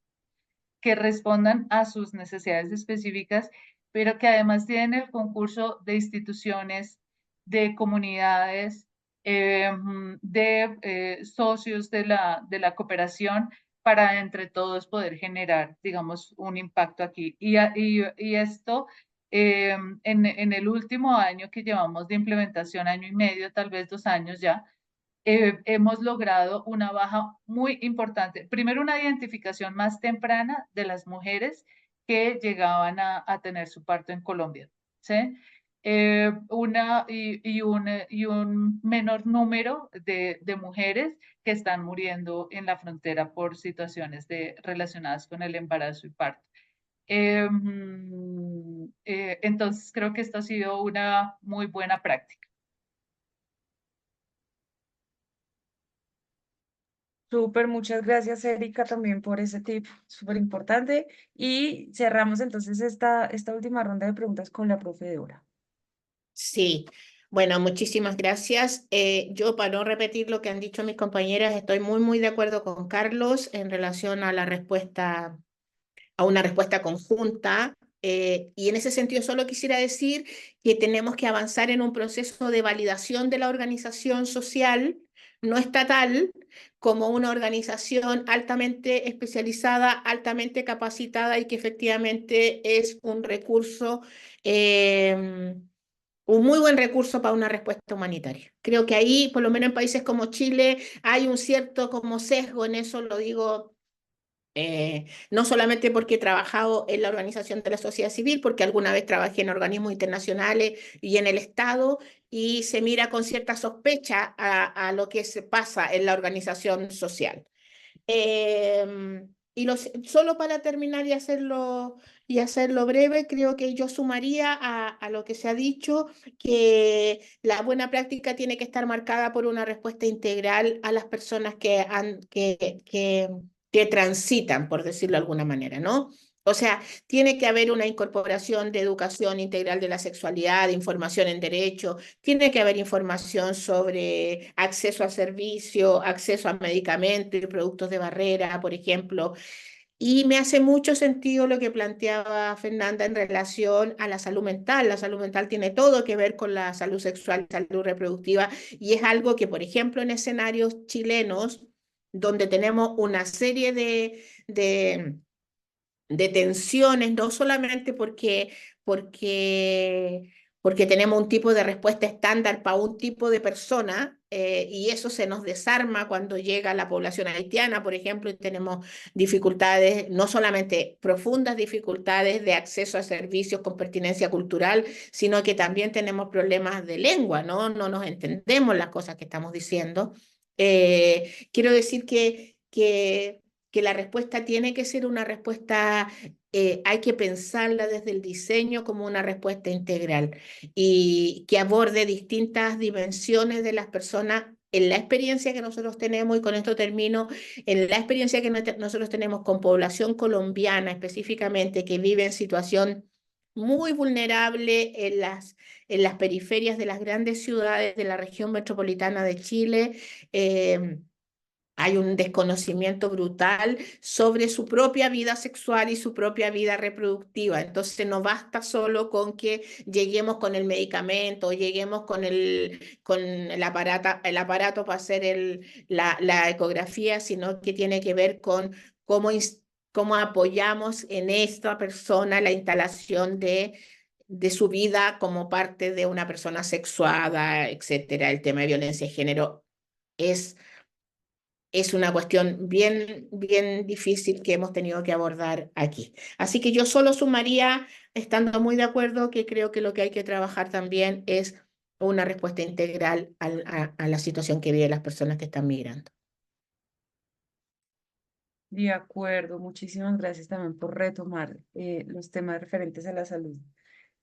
Speaker 4: que respondan a sus necesidades específicas, pero que además tienen el concurso de instituciones, de comunidades, de socios de la cooperación para entre todos poder generar, digamos, un impacto aquí. Y esto, en el último año que llevamos de implementación, año y medio, tal vez 2 años ya, hemos logrado una baja muy importante. Primero, una identificación más temprana de las mujeres que llegaban a tener su parto en Colombia, ¿sí? Y un menor número de mujeres que están muriendo en la frontera por situaciones relacionadas con el embarazo y parto. Entonces, creo que esto ha sido una muy buena práctica.
Speaker 2: Súper, muchas gracias, Erika, también por ese tip súper importante. Y cerramos entonces esta última ronda de preguntas con la profe Dora.
Speaker 5: Sí, bueno, muchísimas gracias. Yo, para no repetir lo que han dicho mis compañeras, estoy muy de acuerdo con Carlos en relación a la respuesta, a una respuesta conjunta. Y en ese sentido solo quisiera decir que tenemos que avanzar en un proceso de validación de la organización social no estatal como una organización altamente especializada, altamente capacitada y que efectivamente es un recurso, un muy buen recurso para una respuesta humanitaria. Creo que ahí, por lo menos en países como Chile, hay un cierto como sesgo en eso, lo digo no solamente porque he trabajado en la organización de la sociedad civil, porque alguna vez trabajé en organismos internacionales y en el Estado, y se mira con cierta sospecha a lo que se pasa en la organización social. Solo para terminar y hacerlo breve, creo que yo sumaría a lo que se ha dicho que la buena práctica tiene que estar marcada por una respuesta integral a las personas que transitan, por decirlo de alguna manera, ¿no? O sea, tiene que haber una incorporación de educación integral de la sexualidad, de información en derecho, tiene que haber información sobre acceso a servicio, acceso a medicamentos y productos de barrera, por ejemplo. Y me hace mucho sentido lo que planteaba Fernanda en relación a la salud mental. La salud mental tiene todo que ver con la salud sexual, salud reproductiva, y es algo que, por ejemplo, en escenarios chilenos, donde tenemos una serie de tensiones, no solamente porque tenemos un tipo de respuesta estándar para un tipo de persona, y eso se nos desarma cuando llega la población haitiana, por ejemplo, y tenemos dificultades, no solamente profundas dificultades de acceso a servicios con pertinencia cultural, sino que también tenemos problemas de lengua, ¿no? No nos entendemos las cosas que estamos diciendo. Quiero decir que la respuesta tiene que ser una respuesta, hay que pensarla desde el diseño como una respuesta integral y que aborde distintas dimensiones de las personas en la experiencia que nosotros tenemos, y con esto termino, en la experiencia que nosotros tenemos con población colombiana específicamente que vive en situación muy vulnerable en las periferias de las grandes ciudades de la región metropolitana de Chile. Hay un desconocimiento brutal sobre su propia vida sexual y su propia vida reproductiva. Entonces no basta solo con que lleguemos con el medicamento o lleguemos con el aparato para hacer la ecografía, sino que tiene que ver con cómo apoyamos en esta persona la instalación de su vida como parte de una persona sexuada, etcétera. El tema de violencia de género es es una cuestión bien difícil que hemos tenido que abordar aquí. Así que yo solo sumaría, estando muy de acuerdo, que creo que lo que hay que trabajar también es una respuesta integral a la situación que viven las personas que están migrando.
Speaker 2: De acuerdo, muchísimas gracias también por retomar los temas referentes a la salud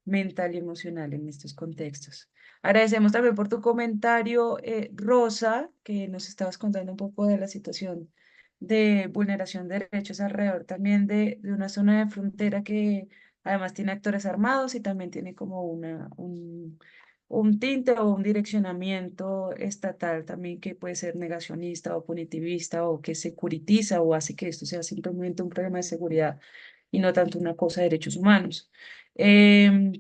Speaker 2: mental y emocional en estos contextos. Agradecemos también por tu comentario, Rosa, que nos estabas contando un poco de la situación de vulneración de derechos alrededor también de una zona de frontera que además tiene actores armados y también tiene como un tinte o un direccionamiento estatal también que puede ser negacionista o punitivista o que securitiza o hace que esto sea simplemente un problema de seguridad y no tanto una cosa de derechos humanos. Em,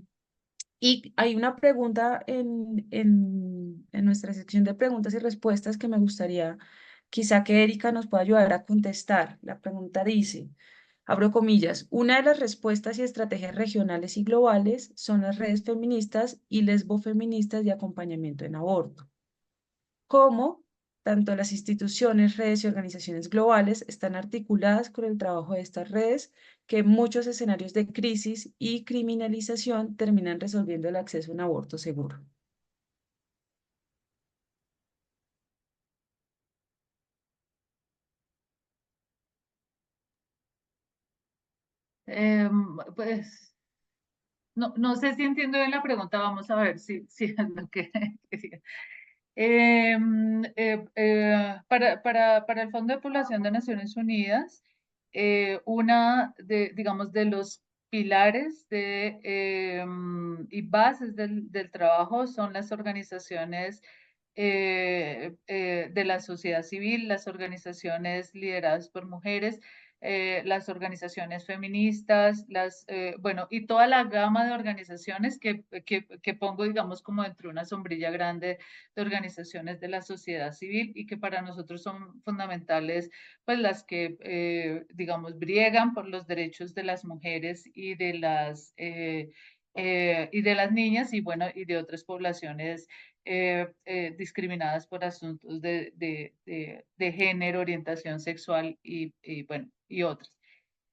Speaker 2: y hay una pregunta en nuestra sección de preguntas y respuestas que me gustaría quizá que Erika nos pueda ayudar a contestar. La pregunta dice, abro comillas, una de las respuestas y estrategias regionales y globales son las redes feministas y lesbofeministas de acompañamiento en aborto. ¿Cómo tanto las instituciones, redes y organizaciones globales están articuladas con el trabajo de estas redes que en muchos escenarios de crisis y criminalización terminan resolviendo el acceso a un aborto seguro?
Speaker 4: Pues no sé si entiendo bien la pregunta, vamos a ver si es lo que quería. Para el Fondo de Población de Naciones Unidas, una de, digamos, de los pilares y bases del trabajo son las organizaciones de la sociedad civil, las organizaciones lideradas por mujeres, las organizaciones feministas, bueno, y toda la gama de organizaciones que pongo, digamos, como dentro de una sombrilla grande de organizaciones de la sociedad civil y que para nosotros son fundamentales, pues las que, digamos, briegan por los derechos de las mujeres y de las niñas y, bueno, y de otras poblaciones discriminadas por asuntos de género, orientación sexual bueno, y otras.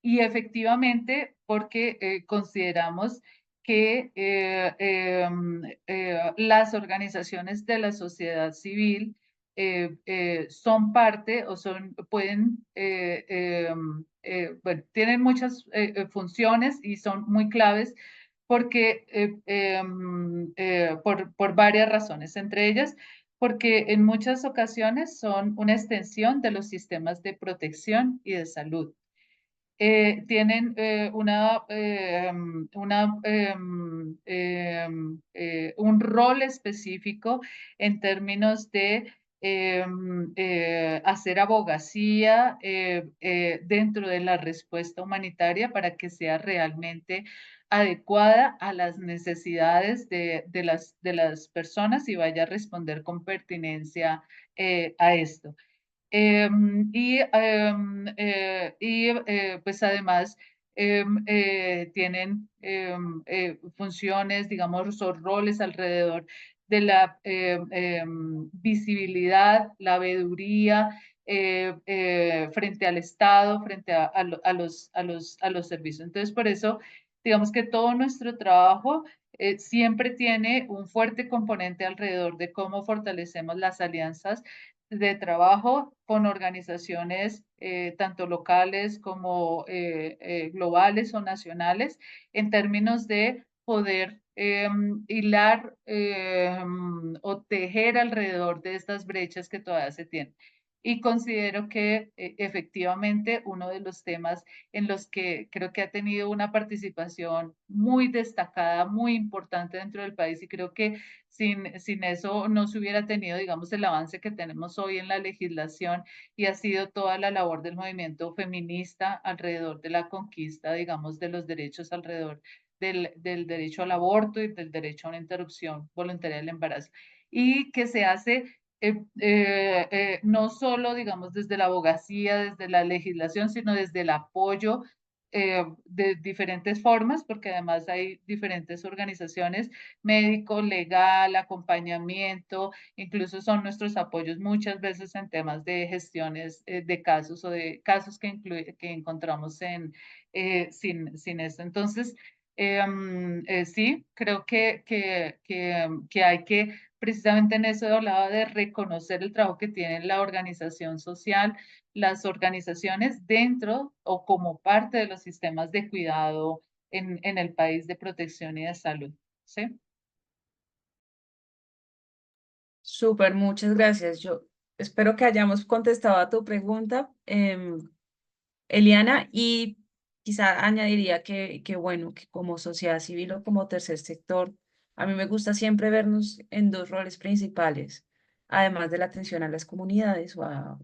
Speaker 4: Y efectivamente, porque consideramos que las organizaciones de la sociedad civil son parte o bueno, tienen muchas funciones y son muy claves porque por varias razones, entre ellas porque en muchas ocasiones son una extensión de los sistemas de protección y de salud. Tienen un rol específico en términos de hacer abogacía dentro de la respuesta humanitaria para que sea realmente adecuada a las necesidades de las personas y vaya a responder con pertinencia a esto. Pues además tienen funciones, digamos, o roles alrededor de la visibilidad, la veeduría frente al Estado, frente a los servicios. Entonces, por eso, digamos que todo nuestro trabajo siempre tiene un fuerte componente alrededor de cómo fortalecemos las alianzas de trabajo con organizaciones tanto locales como globales o nacionales en términos de poder hilar o tejer alrededor de estas brechas que todavía se tienen. Y considero que efectivamente uno de los temas en los que creo que ha tenido una participación muy destacada, muy importante dentro del país y creo que sin eso no se hubiera tenido, digamos, el avance que tenemos hoy en la legislación y ha sido toda la labor del movimiento feminista alrededor de la conquista, digamos, de los derechos alrededor del derecho al aborto y del derecho a una interrupción voluntaria del embarazo. Y que se hace no solo, digamos, desde la abogacía, desde la legislación, sino desde el apoyo de diferentes formas, porque además hay diferentes organizaciones, médico, legal, acompañamiento, incluso son nuestros apoyos muchas veces en temas de gestiones de casos o de casos que encontramos sin esto. Entonces, sí, creo que hay que, precisamente en eso hablaba de reconocer el trabajo que tiene la organización social, las organizaciones dentro o como parte de los sistemas de cuidado en el país de protección y de salud. ¿Sí?
Speaker 2: Súper, muchas gracias. Yo espero que hayamos contestado a tu pregunta, Eliana, y quizá añadiría que bueno, que como sociedad civil o como tercer sector, a mí me gusta siempre vernos en dos roles principales, además de la atención a las comunidades o a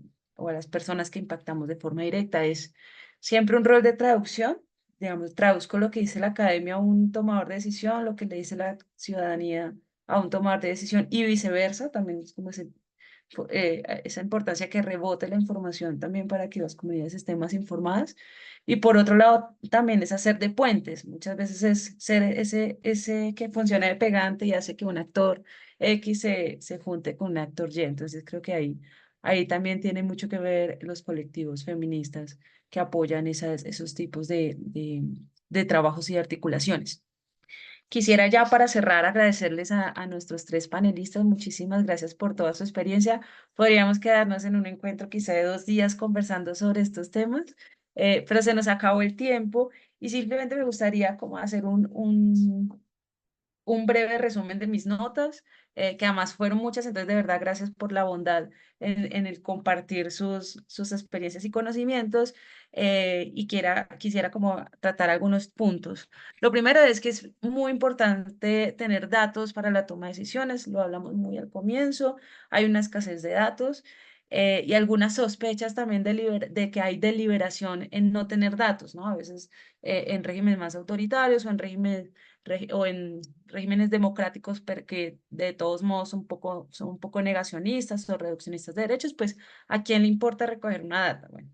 Speaker 2: las personas que impactamos de forma directa, es siempre un rol de traducción. Digamos, traduzco lo que dice la academia a un tomador de decisión, lo que le dice la ciudadanía a un tomador de decisión y viceversa, también es como esa importancia que rebote la información también para que las comunidades estén más informadas. Y por otro lado, también es hacer de puentes. Muchas veces es ser ese que funciona de pegante y hace que un actor X se junte con un actor Y. Entonces creo que ahí también tiene mucho que ver los colectivos feministas que apoyan esos tipos de trabajos y articulaciones. Quisiera ya para cerrar agradecerles a nuestros tres panelistas. Muchísimas gracias por toda su experiencia. Podríamos quedarnos en un encuentro quizá de 2 días conversando sobre estos temas, pero se nos acabó el tiempo y simplemente me gustaría como hacer un breve resumen de mis notas, que además fueron muchas, entonces de verdad gracias por la bondad en el compartir sus experiencias y conocimientos, y quisiera como tratar algunos puntos. Lo primero es que es muy importante tener datos para la toma de decisiones, lo hablamos muy al comienzo, hay una escasez de datos. Y algunas sospechas también de que hay deliberación en no tener datos, ¿no? A veces en regímenes más autoritarios o en regímenes democráticos, pero que de todos modos son un poco negacionistas o reduccionistas de derechos, pues ¿a quién le importa recoger una data? Bueno,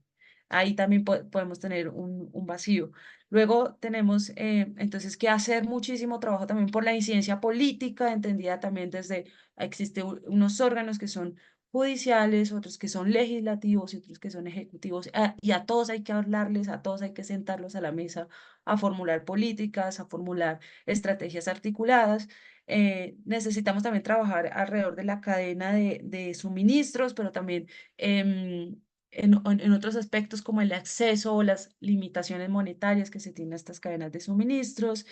Speaker 2: ahí también podemos tener un vacío. Luego tenemos entonces que hacer muchísimo trabajo también por la incidencia política, entendida también existen unos órganos que son judiciales, otros que son legislativos y otros que son ejecutivos, y a todos hay que hablarles, a todos hay que sentarlos a la mesa a formular políticas, a formular estrategias articuladas. Necesitamos también trabajar alrededor de la cadena de suministros, pero también en otros aspectos como el acceso o las limitaciones monetarias que se tienen a estas cadenas de suministros.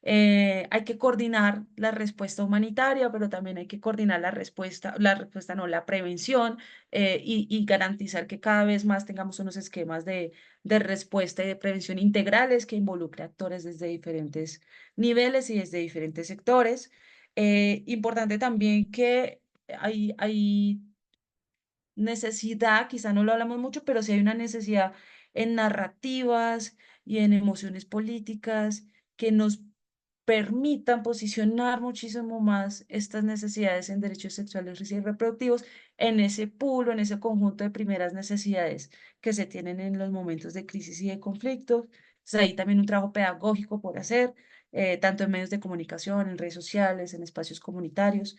Speaker 2: Hay que coordinar la respuesta humanitaria, pero también hay que coordinar la prevención, y garantizar que cada vez más tengamos unos esquemas de respuesta y de prevención integrales que involucre actores desde diferentes niveles y desde diferentes sectores. Importante también que hay necesidad, quizá no lo hablamos mucho, pero sí hay una necesidad en narrativas y en emociones políticas que nos permitan posicionar muchísimo más estas necesidades en derechos sexuales y reproductivos en ese pool o en ese conjunto de primeras necesidades que se tienen en los momentos de crisis y de conflictos. Entonces, hay también un trabajo pedagógico por hacer, tanto en medios de comunicación, en redes sociales, en espacios comunitarios.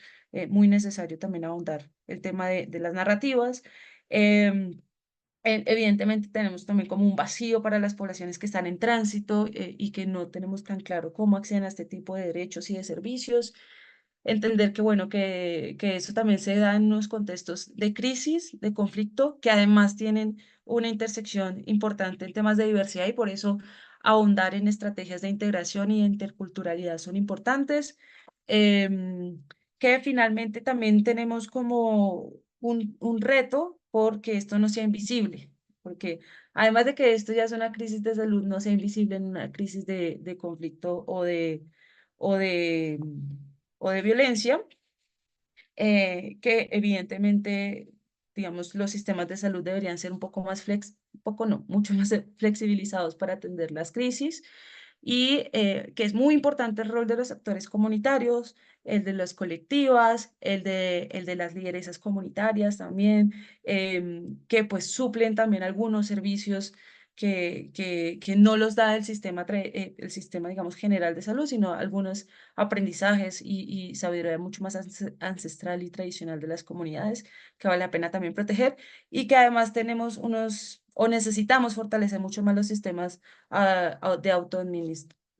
Speaker 2: Muy necesario también ahondar el tema de las narrativas. Em, Evidentemente tenemos también como un vacío para las poblaciones que están en tránsito, y que no tenemos tan claro cómo acceden a este tipo de derechos y de servicios. Entender que, bueno, que eso también se da en unos contextos de crisis, de conflicto, que además tienen una intersección importante en temas de diversidad y por eso ahondar en estrategias de integración y de interculturalidad son importantes. Que finalmente también tenemos como un reto porque esto no sea invisible, porque además de que esto ya es una crisis de salud, no sea invisible en una crisis de conflicto o de, o de violencia, que evidentemente, digamos, los sistemas de salud deberían ser un poco más un poco no, mucho más flexibilizados para atender las crisis y que es muy importante el rol de los actores comunitarios, el de las colectivas, el de las lideresas comunitarias también, que pues suplen también algunos servicios que no los da el sistema, digamos, general de salud, sino algunos aprendizajes y sabiduría mucho más ancestral y tradicional de las comunidades que vale la pena también proteger y que además tenemos o necesitamos fortalecer mucho más los sistemas de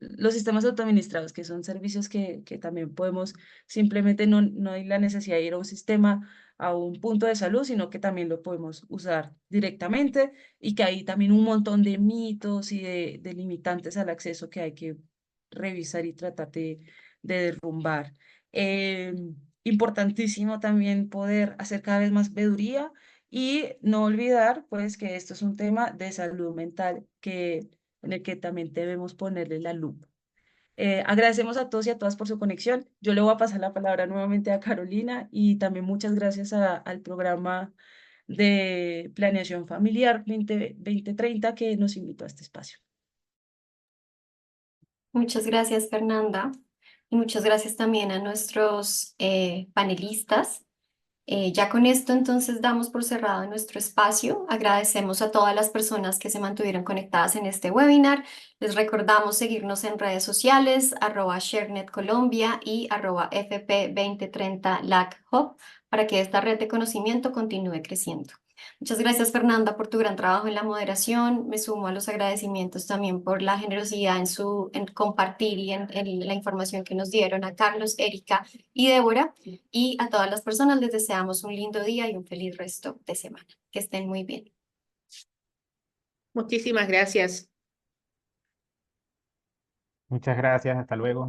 Speaker 2: los sistemas autoadministrados, que son servicios que también podemos, simplemente no hay la necesidad de ir a un sistema, a un punto de salud, sino que también lo podemos usar directamente y que hay también un montón de mitos y de limitantes al acceso que hay que revisar y tratar de derrumbar. Importantísimo también poder hacer cada vez más veeduría y no olvidar pues que esto es un tema de salud mental en el que también debemos ponerle la lupa. Agradecemos a todos y a todas por su conexión. Yo le voy a pasar la palabra nuevamente a Carolina y también muchas gracias al programa de planeación familiar 2030 que nos invitó a este espacio.
Speaker 1: Muchas gracias, Fernanda, y muchas gracias también a nuestros panelistas. Ya con esto entonces damos por cerrado nuestro espacio. Agradecemos a todas las personas que se mantuvieron conectadas en este webinar. Les recordamos seguirnos en redes sociales, @ShareNetColombia y @FP2030LACHub para que esta red de conocimiento continúe creciendo. Muchas gracias, Fernanda, por tu gran trabajo en la moderación. Me sumo a los agradecimientos también por la generosidad en compartir y en la información que nos dieron a Carlos, Erika y Débora. Y a todas las personas les deseamos un lindo día y un feliz resto de semana. Que estén muy bien.
Speaker 5: Muchísimas gracias.
Speaker 3: Muchas gracias, hasta luego.